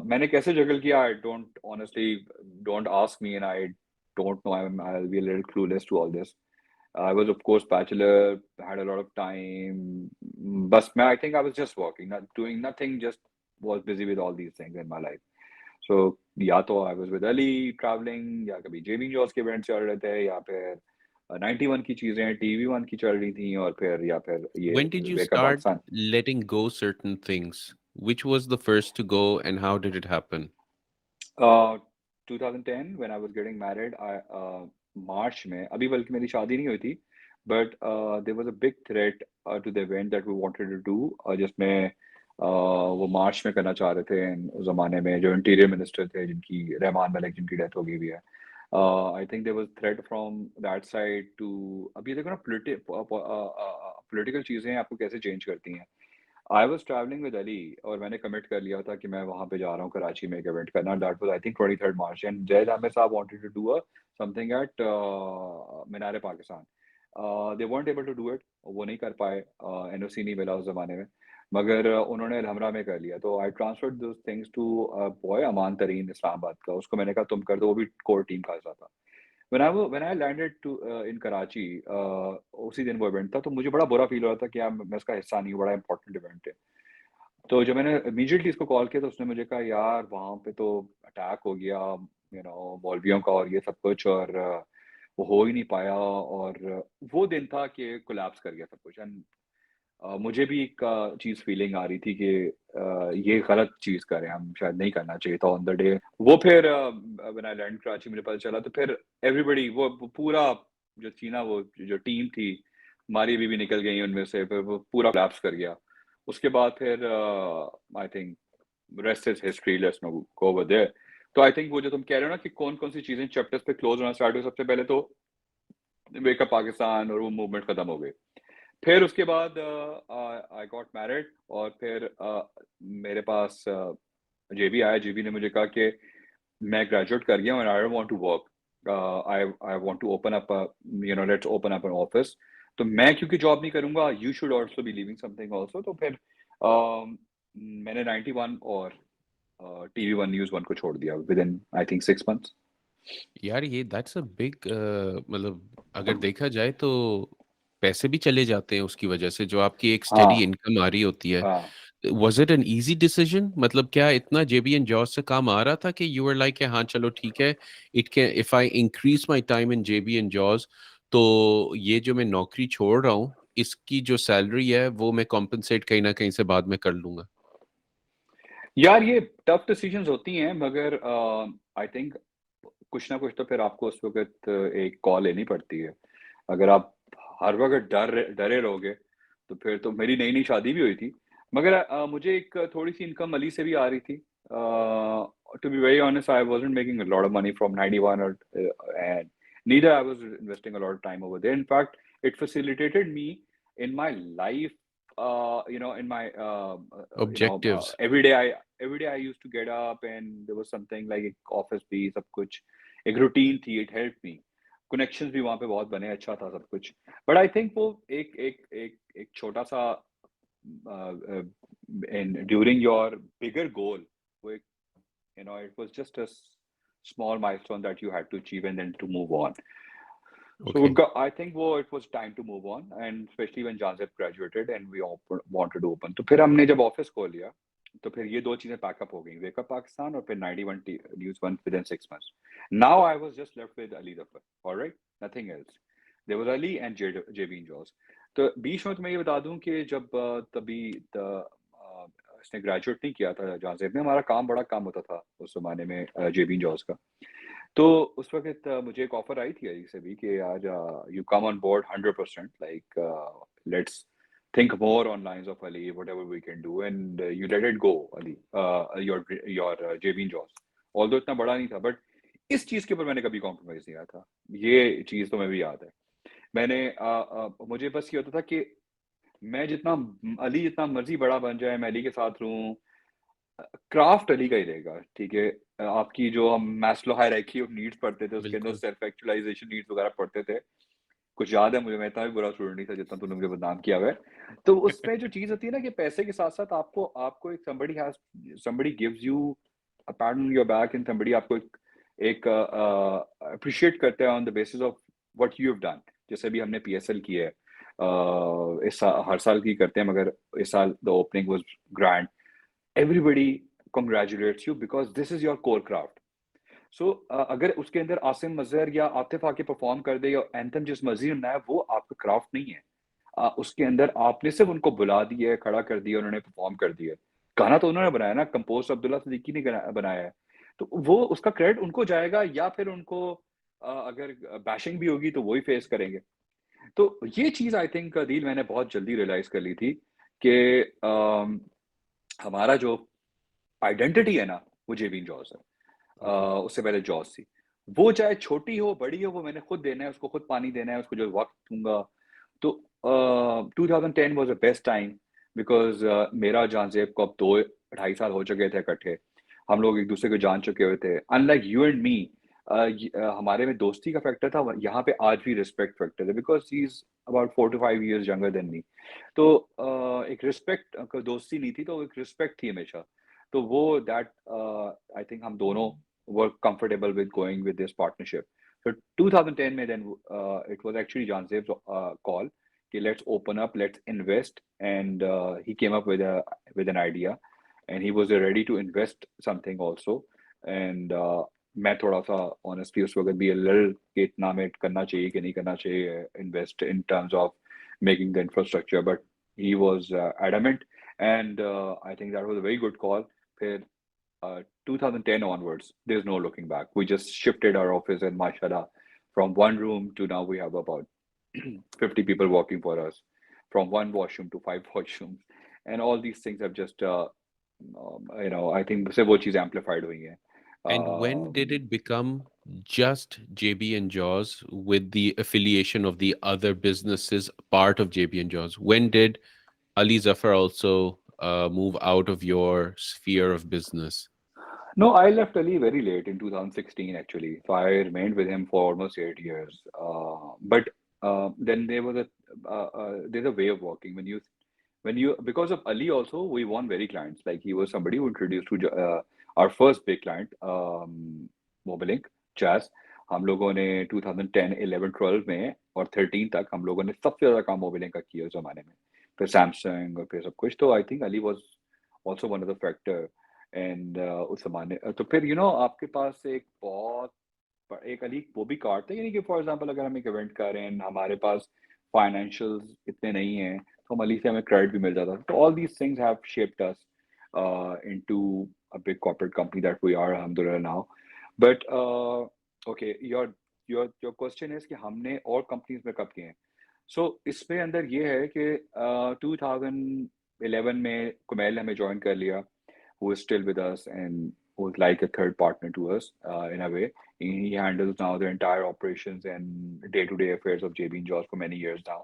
मैंने कैसे जगल किया, I don't honestly, don't ask me, and I don't know, I will be a little clueless to all this. I was of course bachelor, had a lot of time. But I think I was just working, not doing nothing, just was busy with all these things in my life. So या तो I was with Ali traveling, या कभी JB&JAWS के events चल रहे थे, या फिर 91 की चीजें TV1 की चल रही थी, और फिर या फिर ये When did you Weka start Pakistan. letting go certain things? Which was the first to go and how did it happen? 2010 when I was getting married, I मार्च में, अभी बल्कि मेरी शादी नहीं हुई थी, but there was a big threat to the event that we wanted to do, जिसमें वो मार्च में करना चाह रहे थे। उस जमाने में जो इंटीरियर मिनिस्टर थे, जिनकी रहमान मलिक, जिनकी डेथ हो गई हुई है, I think there was threat from that side too. अब ये देखो ना, पॉलिटिकल चीजें आपको कैसे चेंज करती हैं। I was travelling with Ali, और मैंने कमिट कर लिया था कि मैं वहां पे जा रहा हूँ कराची में एक इवेंट करना। That was I think 23rd March, and Zaid Amir sahab wanted to do a something at Minar Pakistan. They weren't able to do it, वो नहीं कर पाए, एनओसी नहीं मिला उस जमाने में, मगर उन्होंने अलहमरा में कर लिया। तो I transferred those things to boy Aman Tareen Islamabad का, उसको मैंने कहा तुम कर दो, वो भी कोर टीम का हिस्सा था। when I landed to in Karachi, उसी दिन वो इवेंट था, तो मुझे बड़ा बुरा फील हो रहा था कि यार मैं इसका हिस्सा नहीं हूँ, बड़ा इंपॉर्टेंट इवेंट है। तो जब मैंने इमीडिएटली इसको कॉल किया, तो उसने मुझे कहा यार वहाँ पे तो अटैक हो गया, मौलवियों का और ये सब कुछ, और वो हो ही नहीं पाया, और वो दिन था कि कोलैप्स कर गया सब कुछ। एंड मुझे भी एक चीज फीलिंग आ रही थी कि ये गलत चीज करें, हम शायद नहीं करना चाहिए था ऑन द डे। वो फिर व्हेन आई लैंड कराची मुझे पता चला, तो फिर एवरीबॉडी, वो पूरा जो थी ना, वो जो टीम थी, हमारी भी निकल गई उनमें से, फिर वो पूरा कोलैप्स कर गया। उसके बाद फिर I think rest is history, let's not go over there. तो आई थिंक वो जो तुम कह रहे हो ना कि कौन कौन सी चीजें चैप्टर्स पे क्लोज होना स्टार्ट हुई, सबसे पहले तो वेकअप पाकिस्तान और वो मूवमेंट खत्म हो गई। फिर उसके बाद आई गॉट मैरिड, और फिर मेरे पास जेबी आया। जेबी ने मुझे कहा कि मैं ग्रेजुएट कर गया हूं, and I don't want to work, I I want to open up, let's open up an office. तो मैं क्योंकि जॉब नहीं करूंगा, you should also be living something also. तो फिर मैंने 91 और TV1 न्यूज़ वन को छोड़ दिया with in I think 6 months. यार ये दैट्स अ बिग, मतलब अगर देखा जाए तो पैसे भी चले जाते हैं उसकी वजह से, जो आपकी एक स्टेडी हाँ इनकम आ रही होती है। हाँ Was it an easy decision? मतलब क्या इतना JB and JAWS से काम आ रहा था कि you were like कि हाँ चलो ठीक है, it can if I increase my time in JB and JAWS तो ये जो मैं नौकरी छोड़ रहा हूँ इसकी जो सैलरी है वो मैं कॉम्पनसेट कहीं ना कहीं से बाद में कर लूंगा. यार ये टफ डिसीजंस होती हैं, मगर आई थिंक कुछ ना कुछ तो फिर आपको उस वक्त एक कॉल लेनी पड़ती है. अगर आप हर वक्त डरे रहोगे तो फिर तो मेरी नई नई शादी भी हुई थी, मगर मुझे एक थोड़ी सी इनकम अली से भी आ रही थी. To be very honest, I wasn't making a lot of money from 91 और and neither I was investing a lot of time over there. In fact, it facilitated me in my life, in my Objectives. every day I used to get up and there was something like office भी सब कुछ एक routine थी. It helped me. Connections भी वहां पे बहुत बने, अच्छा था सब कुछ. बट आई थिंक वो एक एक एक एक छोटा सा ड्यूरिंग योर बिगर गोल, वो एक it was just a small milestone that you had to achieve and then to move on. Okay. So I think it was time to move on, and especially when Janzeb graduated and we wanted to open. तो फिर हमने जब office खोल लिया तो फिर ये दो चीजें पैकअप हो गई, वेकअप पाकिस्तान और फिर 91 news one within 6 months. Now I was just left with Ali Zafar, all right, nothing else. There was Ali and JB&JAWS. तो बीच में तो मैं ये बता दूं कि जब तभी इसने ग्रेजुएट नहीं किया था जानजेब ने, हमारा काम बड़ा काम होता था उस जमाने में JB&JAWS का. तो उस वक्त मुझे एक ऑफर आई थी अली से भी कि यार you come on board 100%, like let's think more on lines of Ali, whatever we can do, and you let it go, Ali, your JB&JAWS. Although इतना बड़ा नहीं था, but इस चीज के ऊपर मैंने कभी कॉम्प्रोमाइज नहीं किया था. ये चीज तो मैं भी याद है. मैंने मुझे बस ये होता था कि मैं अली जितना मर्जी बड़ा बन जाए, मैं अली के साथ रहूं. क्राफ्ट अली का ही रहेगा, ठीक है. आपकी जो हम मैस्लो हायरार्की ऑफ नीड्स पढ़ते थे उसके अंदर सेल्फ एक्चुअलाइजेशन नीड्स वगैरह पढ़ते थे. कुछ याद है मुझे, मैं इतना भी बुरा स्टूडेंट नहीं था जितना तूने मुझे बदनाम किया हुआ है. तो उसमें जो चीज होती है ना कि पैसे के साथ साथ आपको एक somebody gives you a pat on your back and somebody आपको एक अप्रिशिएट करते हैं on the basis of what you have done. जैसे भी हमने PSL की है, हर साल की करते हैं, मगर इस साल the opening was grand. Everybody congratulates you because this is your core craft. सो अगर उसके अंदर आसिम मजहर या आतिफ आके परफॉर्म कर दे या एंथम जिस मर्जी में बनाया, वो आपका क्राफ्ट नहीं है. उसके अंदर आपने सिर्फ उनको बुला दिया है, खड़ा कर दिया, उन्होंने परफॉर्म कर दिया. गाना तो उन्होंने बनाया ना, कंपोज अब्दुल्ला सिद्दीकी ने बनाया है. तो वो उसका क्रेडिट उनको जाएगा, या फिर उनको अगर बैशिंग भी होगी तो वही फेस करेंगे. तो ये चीज आई थिंक दिल मैंने बहुत जल्दी रियलाइज कर ली थी कि हमारा जो आइडेंटिटी है ना वो JB&JAWS है. उससे पहले जॉस थी. वो चाहे छोटी हो बड़ी हो, वो मैंने खुद देना है, उसको खुद पानी देना है, उसको जो वक्त दूंगा. तो 2010 was the best time because मेरा जानजेब को अब 2-2.5 साल हो चुके थे इकट्ठे. हम लोग एक दूसरे को जान चुके हुए थे. अनलाइक यू एंड मी, हमारे में दोस्ती का फैक्टर था, यहाँ पे आज भी रिस्पेक्ट फैक्टर है because he is about 4 to 5 years younger than me. तो एक रिस्पेक्ट, दोस्ती नहीं थी तो एक रिस्पेक्ट थी हमेशा. तो वो दैट आई थिंक हम दोनों were comfortable with going with this partnership. So 2010 में then it was actually Janzeb's call कि let's open up, let's invest, and he came up with an idea and he was ready to invest something also. And मैं थोड़ा सा honestly उस वक्त भी a little कि इतना में करना चाहिए कि नहीं करना चाहिए invest in terms of making the infrastructure, but he was adamant, and I think that was a very good call. फिर 2010 onwards, there's no looking back. We just shifted our office and mashallah, from one room to now we have about 50 people working for us, from one washroom to 5 washrooms. And all these things have just, I think se wo cheez amplified हुई हैं. And when did it become just JB and JAWS with the affiliation of the other businesses part of JB and JAWS? When did Ali Zafar also move out of your sphere of business? No, I left Ali very late in 2016 actually. So I remained with him for almost 8 years. But then there was there's a way of working when you because of Ali also we won very clients. Like he was somebody who introduced to our first big client, Mobilink, Jazz. हम लोगों ने 2010, 11, 12 में और 13 तक हम लोगों ने सबसे ज़्यादा काम मोबिलिंग का किया उस ज़माने में. फिर सैमसंग और फिर सब कुछ. तो I think Ali was also one of the factor. And उस जमाने तो फिर आपके पास एक बहुत एक अली वो भी कार्ड था, यानी कि फॉर एग्जांपल अगर हम एक इवेंट कर रहे हैं and हमारे पास फाइनेंशियल्स इतने नहीं हैं, तो हम अली से हमें क्रेडिट भी मिल जाता था. तो all these things have shaped us into a big corporate company that we are अल्हम्दुलिल्लाह now. But okay, your question is कि हमने और कंपनीज में कब किए हैं. सो इसमें अंदर ये है कि 2011 में कुमैल हमें ज्वाइन कर लिया, who is still with us and who's like a third partner to us in a way. He handles now the entire operations and day-to-day affairs of JB&JAWS for many years now.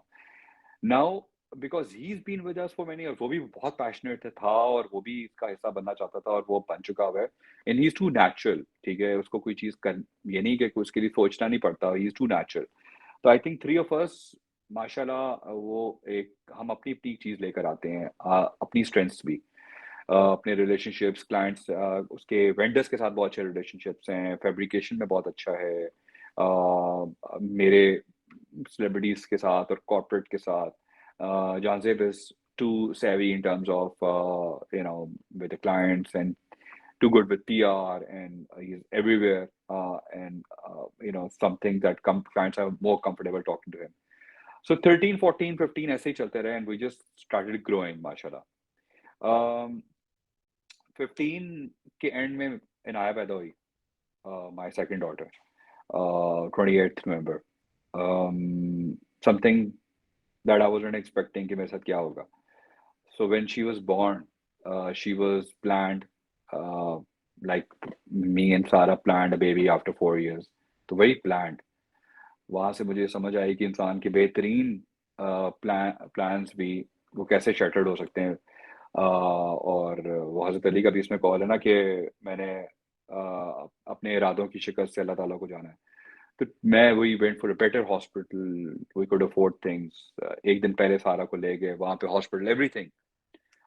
Now, because he's been with us for many years, वो भी बहुत passionate था और वो भी इसका हिस्सा बनना चाहता था और वो बन चुका हुआ है. And he's too natural, ठीक है, उसको कोई चीज़ कर ये नहीं कि उसके लिए सोचना नहीं पड़ता. He's too natural. तो I think three of us, माशाल्लाह, वो एक हम अपनी अपनी चीज़ लेकर आते हैं, अपनी स्ट्रेंथ्स भी. अपने रिलेशनशिप्स, क्लाइंट्स, उसके वेंडर्स के साथ बहुत अच्छे रिलेशनशिप्स हैं, फैब्रिकेशन में बहुत अच्छा है, मेरे सेलिब्रिटीज के साथ और कॉर्पोरेट के साथ. Janzeb is too savvy in terms of with the clients, and too good with PR, and he's everywhere, and something that clients are more comfortable talking to him. So 13, 14, 15 ऐसे ही चलते रहे, and we just started growing, mashallah. 15 के and में इनाया पैदा हुई, my second daughter, 28th November. Something that I wasn't expecting कि मेरे साथ क्या होगा. So when she was born, she was planned, like me and Sarah planned a baby after 4 years. तो वही planned. वहाँ से मुझे समझ आई कि इंसान के बेहतरीन प्लान्स भी वो कैसे शटर्ड हो सकते हैं. और वो हज़रत अली का भी इसमें कॉल है ना कि मैंने अपने इरादों की शिकस्त से अल्लाह ताला को जाना है. तो मैं वही went for a better hospital, we could afford things. एक दिन पहले सारा को ले गए वहाँ पे hospital, everything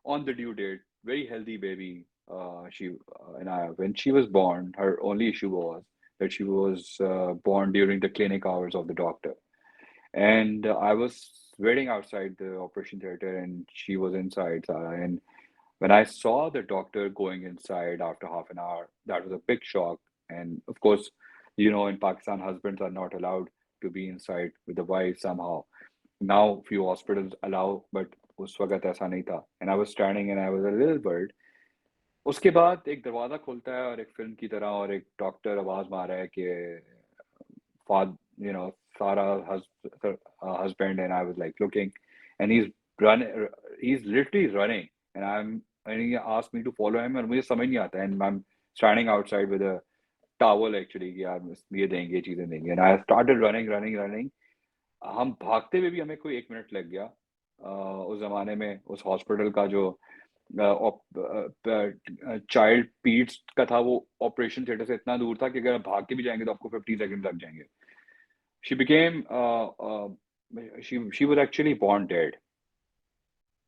on the due date, very healthy baby. When she was born, her only issue was that she was born during the clinic hours of the doctor. And I was waiting outside the operation theater, and she was inside, Sarah. And when I saw the doctor going inside after half an hour, that was a big shock. And of course, in Pakistan, husbands are not allowed to be inside with the wife somehow. Now, few hospitals allow, but उस वक्त ऐसा नहीं था. And I was standing and I was a little worried. उसके बाद एक दरवाजा खुलता है और एक फिल्म की तरह, और एक डॉक्टर आवाज मार रहा है कि Sarah's husband. And I was like looking, and he's literally running, and he asked me to follow him, and मुझे समझ नहीं आता. And I'm standing outside with a towel actually कि यार ये देंगे, चीजें देंगे. And I started running. हम भागते हुए भी हमें कोई 1 मिनट लग गया. उस जमाने में उस हॉस्पिटल का जो चाइल्ड पीड्स का था, वो ऑपरेशन थिएटर से इतना दूर था कि अगर आप भाग के भी जाएंगे तो आपको 15 सेकंड लग जाएंगे. She became she was actually born dead.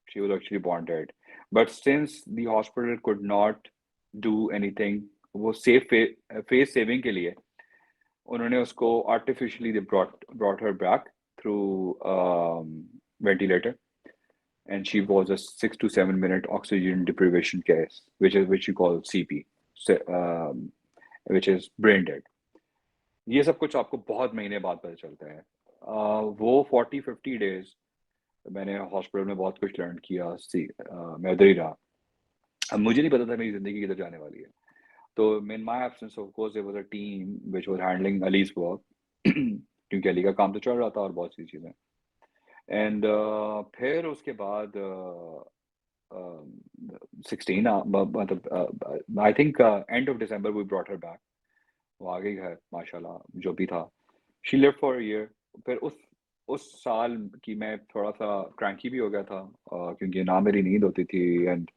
She was actually born dead. But since the hospital could not do anything, वो safe face saving के लिए उन्होंने उसको artificially they brought her back through ventilator, and she was a 6 to 7 minute oxygen deprivation case, which you call CP, which is brain dead. ये सब कुछ आपको बहुत महीने बाद पता चलता है. वो 40-50 days मैंने हॉस्पिटल में बहुत कुछ लर्न किया. मैं उधर ही रहा. अब मुझे नहीं पता था मेरी जिंदगी किधर जाने वाली है. तो in my absence, of course, there was a team which was handling Ali's work, क्योंकि अली का काम तो चल रहा था और बहुत सी चीजें. एंड फिर उसके बाद 16 मतलब I think end of December we brought her back. वो आ गई है माशाल्लाह, जो भी था. She lived for a year. फिर उस साल की मैं थोड़ा सा क्रैंकी भी हो गया था, क्योंकि ना मेरी नींद होती थी, एंड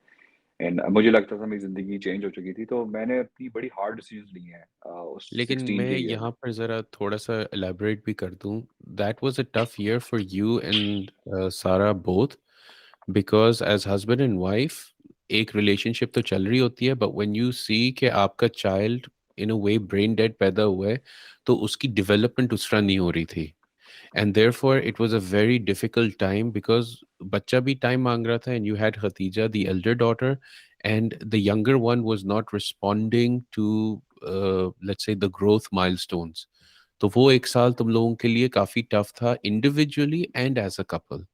मुझे लगता था मेरी जिंदगी चेंज हो चुकी थी. तो मैंने अपनी बड़ी हार्ड डिसीजंस ली हैं उस लेकिन 16 मैं के ईयर यहाँ में. पर ज़रा थोड़ा सा एलैबोरेट भी कर दूँ. That was a tough year for you and Sara both, because as husband and wife एक रिलेशनशिप तो चल रही होती है, बट व्हेन यू सी कि आपका child in a way brain dead पैदा हुआ है, तो उसकी डेवलपमेंट उस तरह नहीं हो रही थी. And therefore it was a very difficult time because बच्चा भी time मांग रहा था, and you had Khatija, the elder daughter, and the younger one was not responding to, let's say, the growth milestones. तो वो एक साल तुम लोगों के लिए काफी टफ था, individually and as a couple.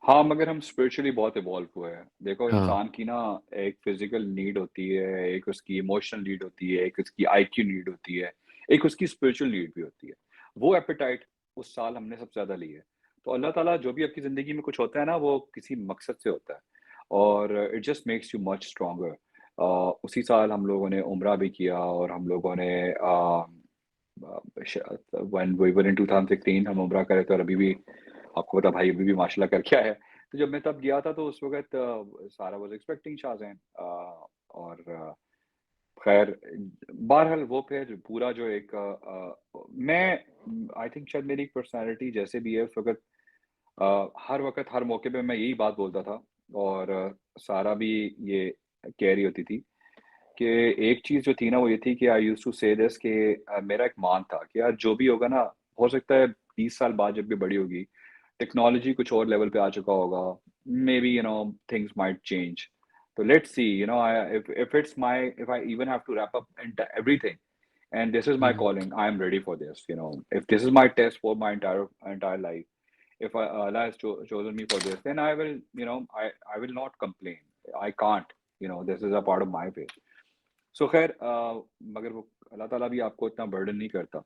हाँ, मगर हम स्पिरिचुअली बहुत इवॉल्व हुए हैं। देखो हाँ, इंसान की ना एक फिजिकल नीड होती है, एक उसकी इमोशनल नीड होती है, एक उसकी आईक्यू नीड होती है, एक उसकी स्पिरिचुअल नीड भी होती है। वो एपेटाइट उस साल हमने सबसे ज़्यादा ली है। तो अल्लाह ताला जो भी आपकी ज़िंदगी में कुछ होता है ना, वो किसी मकसद से होता है और it just makes you much stronger. उसी साल हम लोगों ने उम्रा भी किया और हम लोगों ने व्हेन वी वर इन 2016 हम उम्रा करे थे और अभी भी आपको पता भाई अभी भी माशाल्लाह करके आया है। तो जब मैं तब गया था तो उस वक़्त सारा वाज़ एक्सपेक्टिंग शाज़ेन और ख़ैर बहरहाल वो फिर पूरा जो एक मैं आई थिंक शायद मेरी पर्सनैलिटी जैसे भी है उस वक़्त हर वक़्त हर मौके पे मैं यही बात बोलता था और सारा भी ये कह रही होती थी कि एक चीज़ जो थी ना वो ये थी कि आई यूज्ड टू से दिस कि मेरा एक मान था कि यार जो भी होगा ना, हो सकता है 20 साल बाद जब भी बड़ी होगी, टेक्नोलॉजी कुछ और लेवल पे आ चुका होगा, मेबी थिंग्स माइट चेंज। तो let's see I if it's my if I even have to wrap up everything and this is my hmm, calling, I am ready for this. If this is my test for my entire life, if Allah has chosen me for this, then I will, I will not complain. I can't. This is a part of my faith. सो खैर मगर वो अल्लाह ताला भी आपको इतना burden नहीं करता।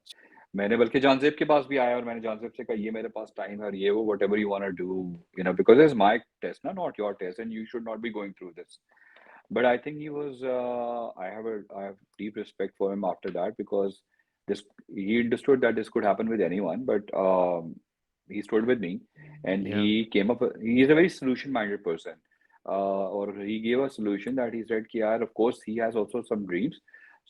मैंने बल्कि जानज़ेब के पास भी आया और मैंने जानज़ेब से कहा ये मेरे पास टाइम है और ये वो whatever you want to do, because it's my test ना, not your test and you should not be going through this. But I think he was. I have deep respect for him after that because this he understood that this could happen with anyone, but he stood with me, and he yeah. came up. He is a very solution-minded person, or he gave a solution that he said कि यार of course he has also some dreams.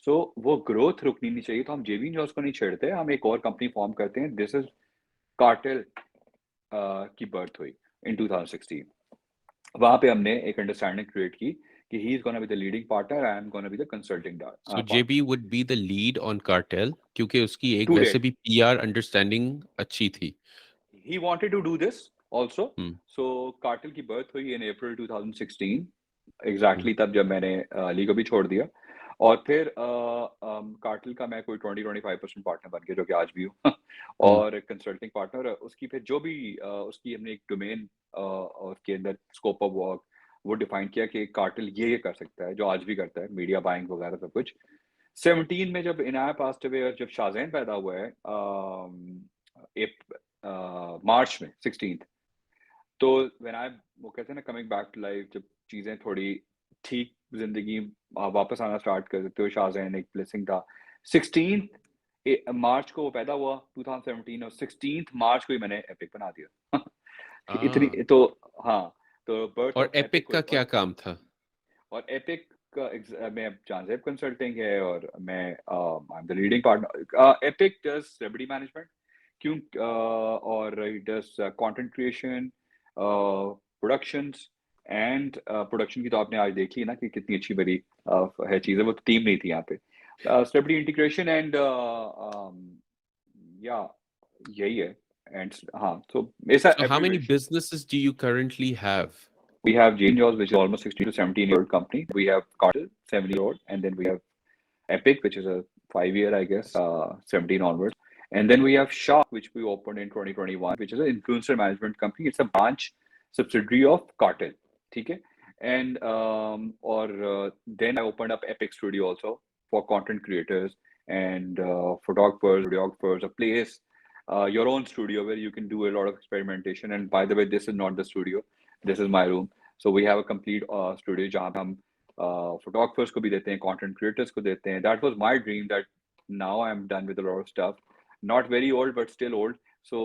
So वो growth रुकनी नहीं चाहिए, तो हम JB and JAWS को नहीं छेड़ते, हम एक और कंपनी फॉर्म करते हैं। This is Cartel की बर्थ हुई in 2016। वहाँ पे हमने एक अंडरस्टैंडिंग क्रिएट की कि he is gonna be the leading partner, I am gonna be the consulting So partner. JB would be the lead on Cartel क्योंकि उसकी एक टू वैसे डेट भी पीआर अंडरस्टैंडिंग अच्छी थी. he wanted to do this also. Hmm, So cartel की birth हुई इन अप्रैल 2016 हम्म, exactly, तब जब मैंने अली को भी छोड़ दिया और फिर कार्टेल का मैं कोई 20-25% पार्टनर बन गया, जो कि आज भी हूँ हम्म, और कंसल्टिंग पार्टनर उसकी फिर जो भी उसकी हमने एक डोमेन के अंदर स्कोप ऑफ वर्क वो डिफाइन किया कि कार्टेल ये कर सकता है जो आज भी करता है, मीडिया बाइंग वगैरह सब कुछ। 17 में जब इनाया पास्ट अवे और जब शाहजैन पैदा हुआ है मार्च में 16, तो व्हेन आई वो कहते हैं ना कमिंग बैक टू लाइफ, जब चीजें थोड़ी ठीक जिंदगी वापस आना स्टार्ट कर देते हो, शाहजैन एक ब्लेसिंग था। 16 मार्च को वो पैदा हुआ 2017 और 16 मार्च को ही मैंने एपिक बना दिया इतनी आ, तो हाँ, तो बर्थ और ऑफ एपिक एपिक का हुई क्या काम था? और एपिक का मैं जानजेब कंसल्टिंग है और मैं I am the leading partner. Epic does celebrity management क्यों और it does content creation, productions and production की तो आपने आज देखी है ना कि कितनी अच्छी बड़ी है चीज़ें, वो टीम नहीं थी यहाँ पे। सेलिब्रिटी इंटीग्रेशन एंड या यही है एंड हाँ, तो ऐसा So how many abbreviation. businesses do you currently have? We have JB&JAWS, which is almost 16 to 17-year-old company. We have Cartel, 7-year-old, and then we have Epic, which is a 5-year, I guess, 17 onwards. And then we have Shark, which we opened in 2021, which is an influencer management company. It's a branch subsidiary of Cartel. Okay? And or then I opened up Epic Studio also for content creators and photographers, a place, your own studio where you can do a lot of experimentation. And by the way, this is not the studio. This is my room. So we have a complete studio जहाँ पे हम photographers को भी देते हैं, content creators को देते हैं. That was my dream that now I'm done with a lot of stuff. Not very old, but still old. So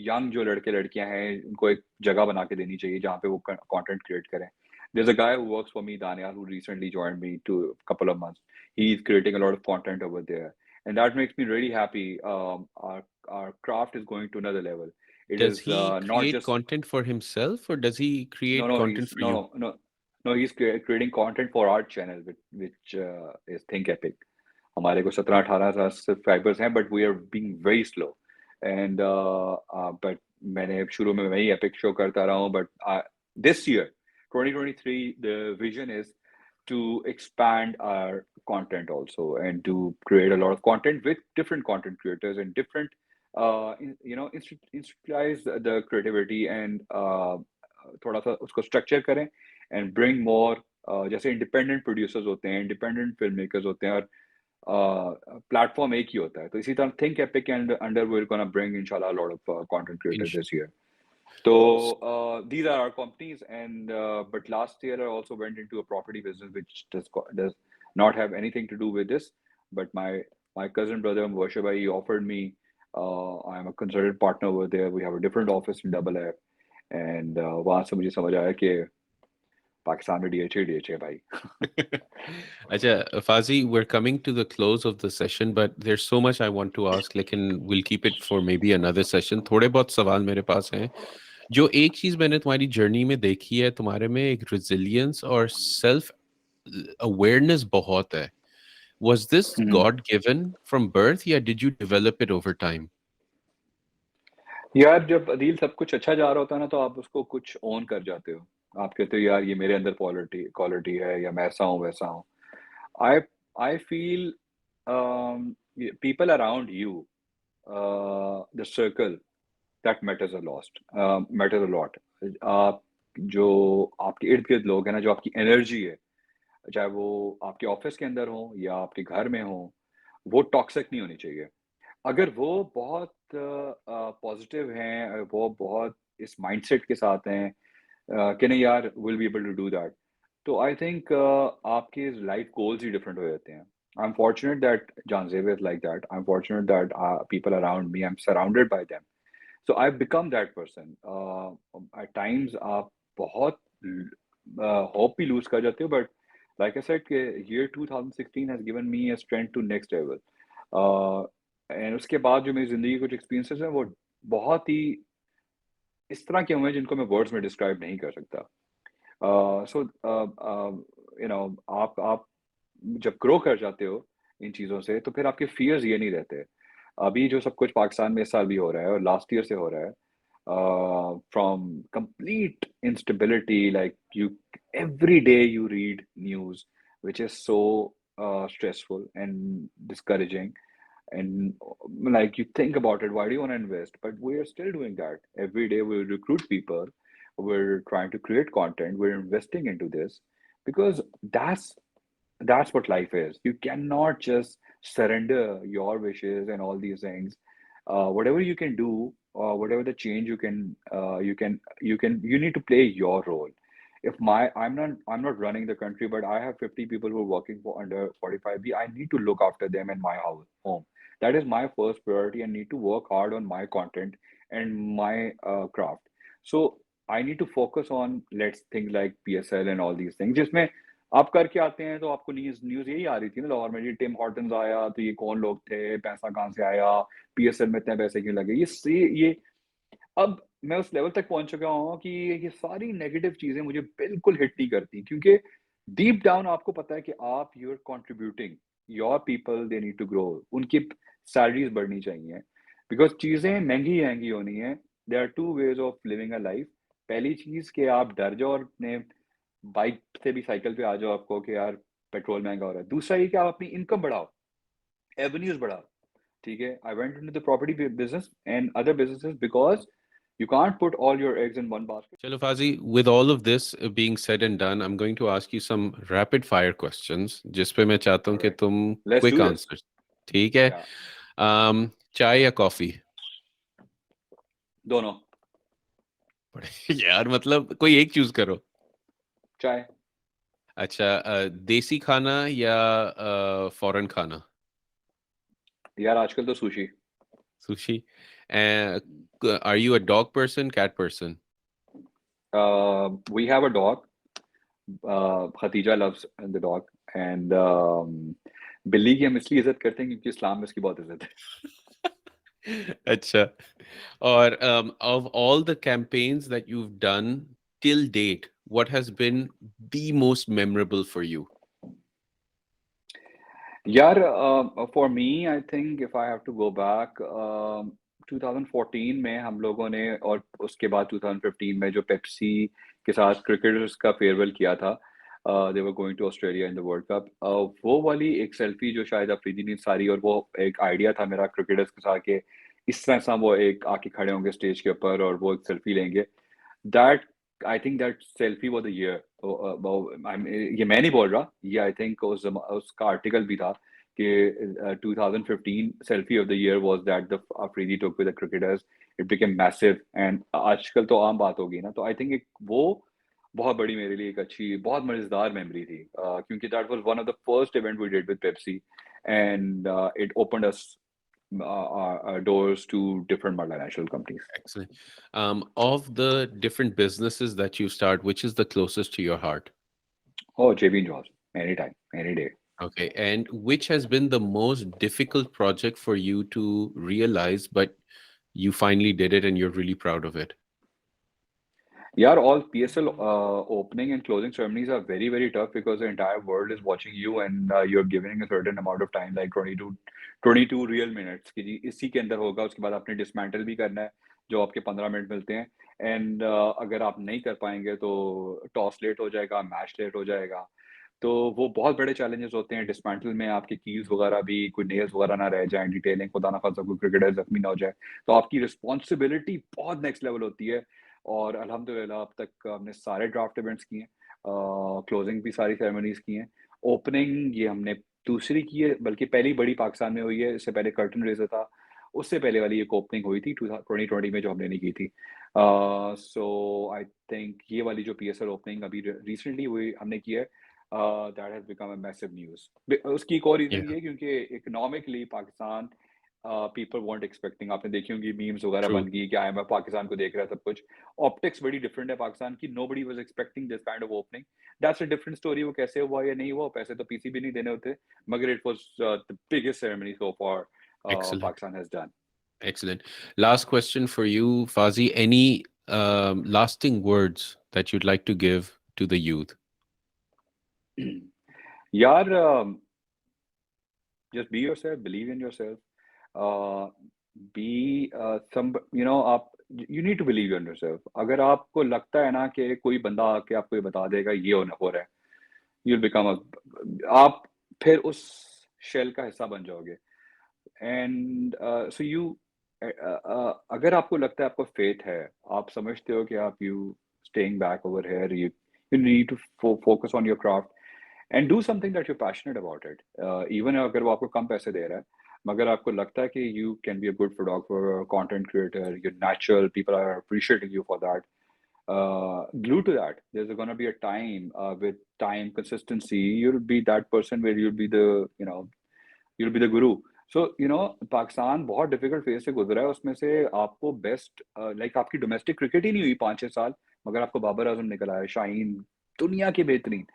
young जो लड़के लड़कियां हैं उनको एक जगह बना के देनी चाहिए जहाँ पे वो content create करें. There's a guy who works for me, Daniel, who recently joined me to a couple of months. He's creating a lot of content over there, and that makes me really happy. Our craft is going to another level. It Does is he not create just content for himself or does he no, create no, content he's for you? no, he's creating content for our channel, which is Think Epic. हमारे को 17-18 subscribers हैं, but we are being very slow. And but मैंने शुरू में वही epic show करता रहा हूँ, but this year 2023 the vision is to expand our content also, and to create a lot of content with different content creators and different institutionalize the creativity and थोड़ा सा उसको स्ट्रक्चर करें and bring more जैसे independent producers होते हैं, independent film makers होते हैं, और प्लेटफॉर्म एक ही होता है, तो इसी तरह थिंक एपिक के under we are gonna bring इंशाल्लाह a lot of content creators this year. So these are our companies, and but last year I also went into a property business which does not have anything to do with this. But my cousin brother Varshabhai, he offered me. I am a consultant partner over there. We have a different office in Double F, and वहाँ से मुझे समझ आया कि पाकिस्तान में DHA भाई. Acha, Fazi, we're coming to the close of the session, but there's so much I want to ask, लेकिन we'll keep it for maybe another session. थोड़े बहुत सवाल मेरे पास हैं. जो एक चीज मैंने तुम्हारी जर्नी में देखी है, तुम्हारे में एक resilience और self awareness बहुत है. Was this God given from birth, या did you develop it over time? यार जब अदील सब कुछ अच्छा जा रहा होता है ना, तो आप उसको कुछ ओन कर जाते हो. आप कहते हो यार ये मेरे अंदर क्वालिटी है, या मैं ऐसा हूँ वैसा हूँ. I feel people around you, the circle, that matters a lot. आप जो आपके इर्द गिर्द लोग हैं ना, जो आपकी एनर्जी है, चाहे वो आपके ऑफिस के अंदर हो या आपके घर में हो, वो टॉक्सिक नहीं होनी चाहिए. अगर वो बहुत पॉजिटिव हैं, वो बहुत इस माइंडसेट के साथ हैं कि नहीं यार will be able to do that, तो आई थिंक आपके लाइफ गोल्स ही डिफरेंट हो जाते हैं. I am fortunate that John Xavier is like that. I'm fortunate that people around me, I'm surrounded by them. So I've become that person. At times आप बहुत hope भी lose कर जाते हो, but like I said, कि year 2016 has given me a strength to next level. And उसके बाद जो मेरी ज़िंदगी के कुछ एक्सपीरियंसेस हैं, वो बहुत ही इस तरह के हुए हैं जिनको मैं वर्ड्स में डिस्क्राइब नहीं कर सकता. सो आप जब ग्रो कर जाते हो इन चीज़ों से, तो फिर आपके फियर्स ये नहीं रहते. अभी जो सब कुछ पाकिस्तान में इस साल भी हो रहा है और लास्ट ईयर से हो रहा है, from complete instability, like you every day you read news which is so stressful and discouraging. And like you think about it, why do you want to invest? But we are still doing that every day. We recruit people, we're trying to create content, we're investing into this, because that's what life is. You cannot just surrender your wishes and all these things. Whatever you can do, whatever the change you need to play your role. If I'm not running the country, but I have 50 people who are working for under 45B, I need to look after them in my home. That is my first priority. I need to work hard on my content and my craft. So I need to focus on things like PSL and all these things. जिसमें आप करके आते हैं तो आपको news यही आ रही थी ना लाहौर में, टिम हॉर्टन्स आया तो ये कौन लोग थे, पैसा कहाँ से आया, PSL में इतने पैसे क्यों लगे, ये अब मैं उस लेवल तक पहुंच चुका हूँ कि ये सारी नेगेटिव चीजें मुझे बिल्कुल हिट नहीं करती, क्योंकि डीप डाउन आपको पता है कि आप you are contributing, your people they need to grow, उनकी सैलरीज बढ़नी चाहिए, बिकॉज चीजें महंगी होनी है. There are two ways of living a life. पहली चीज कि आप डर जाओ और अपने बाइक से भी साइकिल पे आ जाओ आपको कि यार पेट्रोल महंगा हो रहा है. दूसरा ये कि आप अपनी इनकम बढ़ाओ, एवेन्यूज बढ़ाओ. ठीक है, I went into the property business and other businesses because you can't put all your eggs in one basket. Chalo Fazi, with all of this being said and done, I'm going to ask you some rapid fire questions जिस पे मैं चाहता हूँ कि तुम quick answers. ठीक है? चाय या कॉफी? दोनों. यार मतलब कोई एक चूज करो. चाय. अच्छा, देसी खाना या फॉरेन खाना? यार आजकल तो sushi. Sushi. Are you a dog person, cat person? We have a dog. Khatija loves the dog, and बिल्ली की हम इसलिए इज्जत करते हैं क्योंकि इस्लाम में इसकी बहुत इज्जत है. अच्छा. और of all the campaigns that you've done till date, what has been the most memorable for you? यार for me, I think if I have to go back, 2014 में हम लोगों ने, और उसके बाद 2015 में जो पेप्सी के साथ क्रिकेटर्स का फेयरवेल किया था, they were going to Australia in the World Cup. वो वाली एक सेल्फी जो शायद अफरीदी ने सारी, और वो एक आइडिया था मेरा क्रिकेटर्स के साथ के इस तरह से वो एक आके खड़े होंगे स्टेज के ऊपर और वो एक सेल्फी लेंगे. That I think that selfie was the year. ये मैं नहीं बोल रहा, ये आई थिंक उसका आर्टिकल भी था कि 2015 selfie of the year was that the Afridi took with the cricketers. It became massive and आजकल तो आम बात होगी ना. तो आई थिंक वो बहुत बड़ी मेरे लिए एक अच्छी बहुत मजेदार मेमोरी थी, क्योंकि that was one of the first event we did with Pepsi and it opened us doors to different multinational companies. Excellent. Of the different businesses that you start, which is the closest to your heart? Oh, JB&JAWS, anytime, any day. Okay. And which has been the most difficult project for you to realize, but you finally did it and you're really proud of it? Yeah, all PSL opening and closing ceremonies are very, very tough because the entire world is watching you and you're giving a certain amount of time, like 22 real minutes कि जी इसी के अंदर होगा. उसके बाद आपने dismantle भी करना है जो आपके 15 मिनट मिलते हैं. एंड अगर आप नहीं कर पाएंगे तो टॉस लेट हो जाएगा, मैच लेट हो जाएगा. तो वो बहुत बड़े चैलेंजेस होते हैं. डिसमेंटल में आपके कीज वगैरह भी, कोई नेल्स वगैरह ना रह जाए, डिटेलिंग खुदा ना खासा कोई क्रिकेटर जख्मी ना हो जाए, तो आपकी रिस्पॉन्सिबिलिटी बहुत नेक्स्ट लेवल होती है. और अल्हम्दुलिल्लाह अब तक हमने सारे ड्राफ्ट इवेंट्स किए हैं, क्लोजिंग भी सारी सेरेमनीज की हैं. ओपनिंग ये हमने दूसरी की है, बल्कि पहली बड़ी पाकिस्तान में हुई है. इससे पहले कर्टन रेजर था, उससे पहले वाली एक ओपनिंग हुई थी 2020 में जो हमने नहीं की थी. सो आई थिंक ये वाली जो PSL ओपनिंग अभी रिसेंटली हुई हमने की है, that has become a massive news. उसकी एक और रीजन Yeah, ये है क्योंकि economically Pakistan people weren't expecting. आपने देखी होंगी मीम्स वगैरह true. बन गई कि IMF पाकिस्तान को देख रहा है सब कुछ. ऑप्टिक्स बड़ी डिफरेंट है पाकिस्तान की. Nobody was expecting this kind of opening. That's a different story. वो कैसे हुआ या नहीं हुआ, पैसे तो पीसी भी नहीं देने होते, मगर it was the biggest ceremony so far Excellent. Pakistan has done. Excellent. Last question for you, Fazi. Any lasting words that you'd like to give to the youth? यार, just be yourself, believe in yourself, uh, be some, आप you need to believe in yourself. अगर आपको लगता है ना कि कोई बंदा आके आपको ये बता देगा ये हो रहा है, you'll become आप फिर उस शेल का हिस्सा बन जाओगे. एंड सो यू अगर आपको लगता है, आपको फेथ है, आप समझते हो कि आप you staying back over here, you need to focus on your craft and do something that you passionate about it. इवन अगर वो आपको कम पैसे दे रहा है, मगर आपको लगता है कि you can be a good photographer, content creator, you natural, people are appreciating you for that. Glue to that. There's going to be a time, with time consistency, you'll be that person where you'll be the, you'll be the guru. So, Pakistan बहुत difficult phase से गुजरा है. उसमें से आपको best, like आपकी domestic cricket ही नहीं हुई 5-6 साल, मगर आपको बाबर आजम निकल आया, शाहीन, दुनिया के बेहतरीन.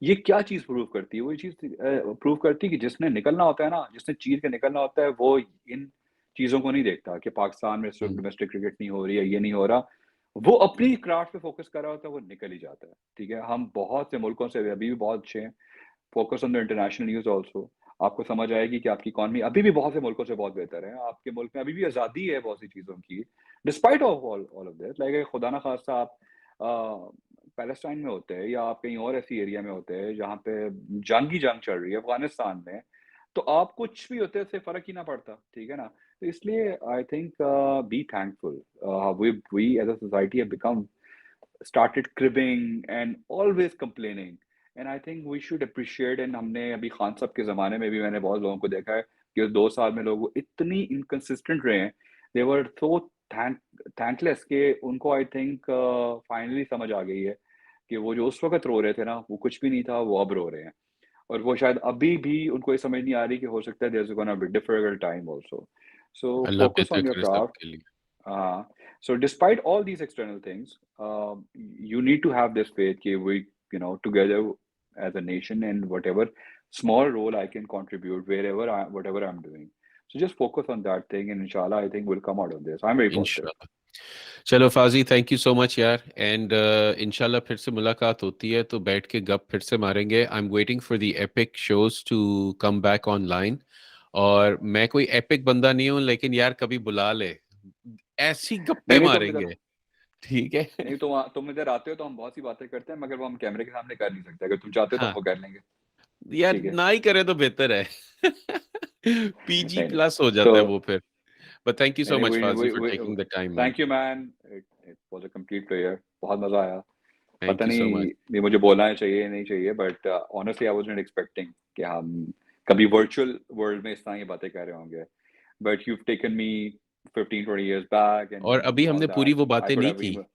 ये क्या चीज प्रूव करती है? वो चीज प्रूव करती है कि जिसने निकलना होता है ना, जिसने चीर के निकलना होता है, वो इन चीजों को नहीं देखता कि पाकिस्तान में सिर्फ Mm. डोमेस्टिक क्रिकेट नहीं हो रही है, ये नहीं हो रहा. वो अपनी क्राफ्ट पे फोकस कर रहा होता है, वो निकल ही जाता है. ठीक है, हम बहुत से मुल्कों से अभी भी बहुत अच्छे हैं. Focus on the international news also. आपको समझ आएगी कि आपकी इकॉनमी अभी भी बहुत से मुल्कों से बहुत बेहतर है. आपके मुल्क में अभी भी आज़ादी है बहुत सी चीज़ों की, despite of all of this. Like खुदा ना खास्ता आप पैलेस्टाइन में होते हैं या आप कहीं और ऐसी एरिया में होते हैं जहाँ पे जंग चल रही है, अफगानिस्तान में, तो आप कुछ भी होते हैं, उससे फर्क ही ना पड़ता. ठीक है ना. तो इसलिए I think be thankful. We as a society have become started cribbing and always complaining. And I think we should appreciate. And हमने अभी खान साहब के ज़माने में भी मैंने बहुत लोगों को देखा है कि उस 2 साल में लोग इतनी inconsistent रहे हैं. They were so thankless कि उनको I think finally समझ आ गई है कि वो जो उस वक्त रो रहे थे ना, वो कुछ भी नहीं था, वो अब रो रहे हैं. और वो शायद अभी भी उनको ये समझ नहीं आ रही कि हो सकता है there's gonna be difficult time also. So Allah focus on बेहतर your करे craft. सबके लिए. So despite all these external things, you need to have this faith that we, together as a nation, and whatever small role I can contribute whatever I'm doing. So just focus on that thing, and inshallah, I think we'll come out of this. I'm very positive. इंशाल्लाह. चलो फाजी, thank you so much यार. And इंशाल्लाह फिर से मुलाकात होती है तो बैठ के गप फिर से मारेंगे. I am waiting for the epic shows to come back online. और मैं कोई एपिक बंदा नहीं हूँ, लेकिन यार कभी बुला ले, ऐसी नहीं गप्पे नहीं, तो मारेंगे. ठीक है। नहीं तो तुम इधर आते हो तो हम बहुत सी बातें करते हैं, मगर वो हम कैमरे के सामने कर नहीं सकते। अगर तुम चाहते हो तो हम हाँ, वो कर लेंगे। यार ठीक है। ना ही करे तो बेहतर है। पीजी नहीं नहीं। प्लस हो तो जाता है वो फिर। बट थैंक यू नहीं सो नहीं, मच वही फाजी वही फॉर वही taking the time man. Thank you man, it was a complete player, बहुत मजा आया। थैंक पता यू सो नहीं मच। ये मुझे बोलना चाहिए नहीं चाहिए, but honestly I wasn't expecting कि हम कभी वर्चुअल वर्ल्ड में इस तरह की बातें कर रहे होंगे। But you've taken me 15-20 years back और and अभी all हमने पूरी that. वो I बातें could नहीं have की। even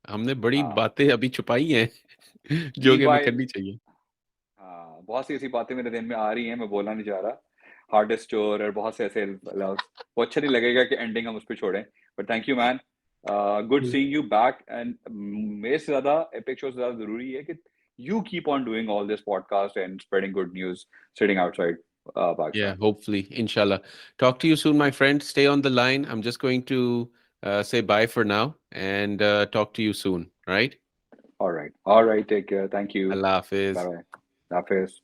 हमने बड़ी हाँ, बातें अभी छुपाई हैं। जो कि हमें लीवाई, करनी चाहिए। हाँ, बहुत सी ऐसी बातें मेरे दिन में आ रही हैं, मैं बोलना नहीं चाह रहा। हार्डेस्ट स्टोर और बहुत से ऐसे लव्स, वो अच्छा नहीं लगेगा कि एंडिंग हम उस पे छोड़ें। But thank you man, good seeing you back. And मेरे से ज़्यादा एपिक शो से ज़्यादा ज़रूरी है कि you keep on doing all this podcast and spreading good news sitting outside Yeah, Pakistan. hopefully, inshallah. Talk to you soon, my friend. Stay on the line. I'm just going to say bye for now and talk to you soon, right? All right. All right. Take care. Thank you. Allah Bye Hafiz. bye. Hafiz.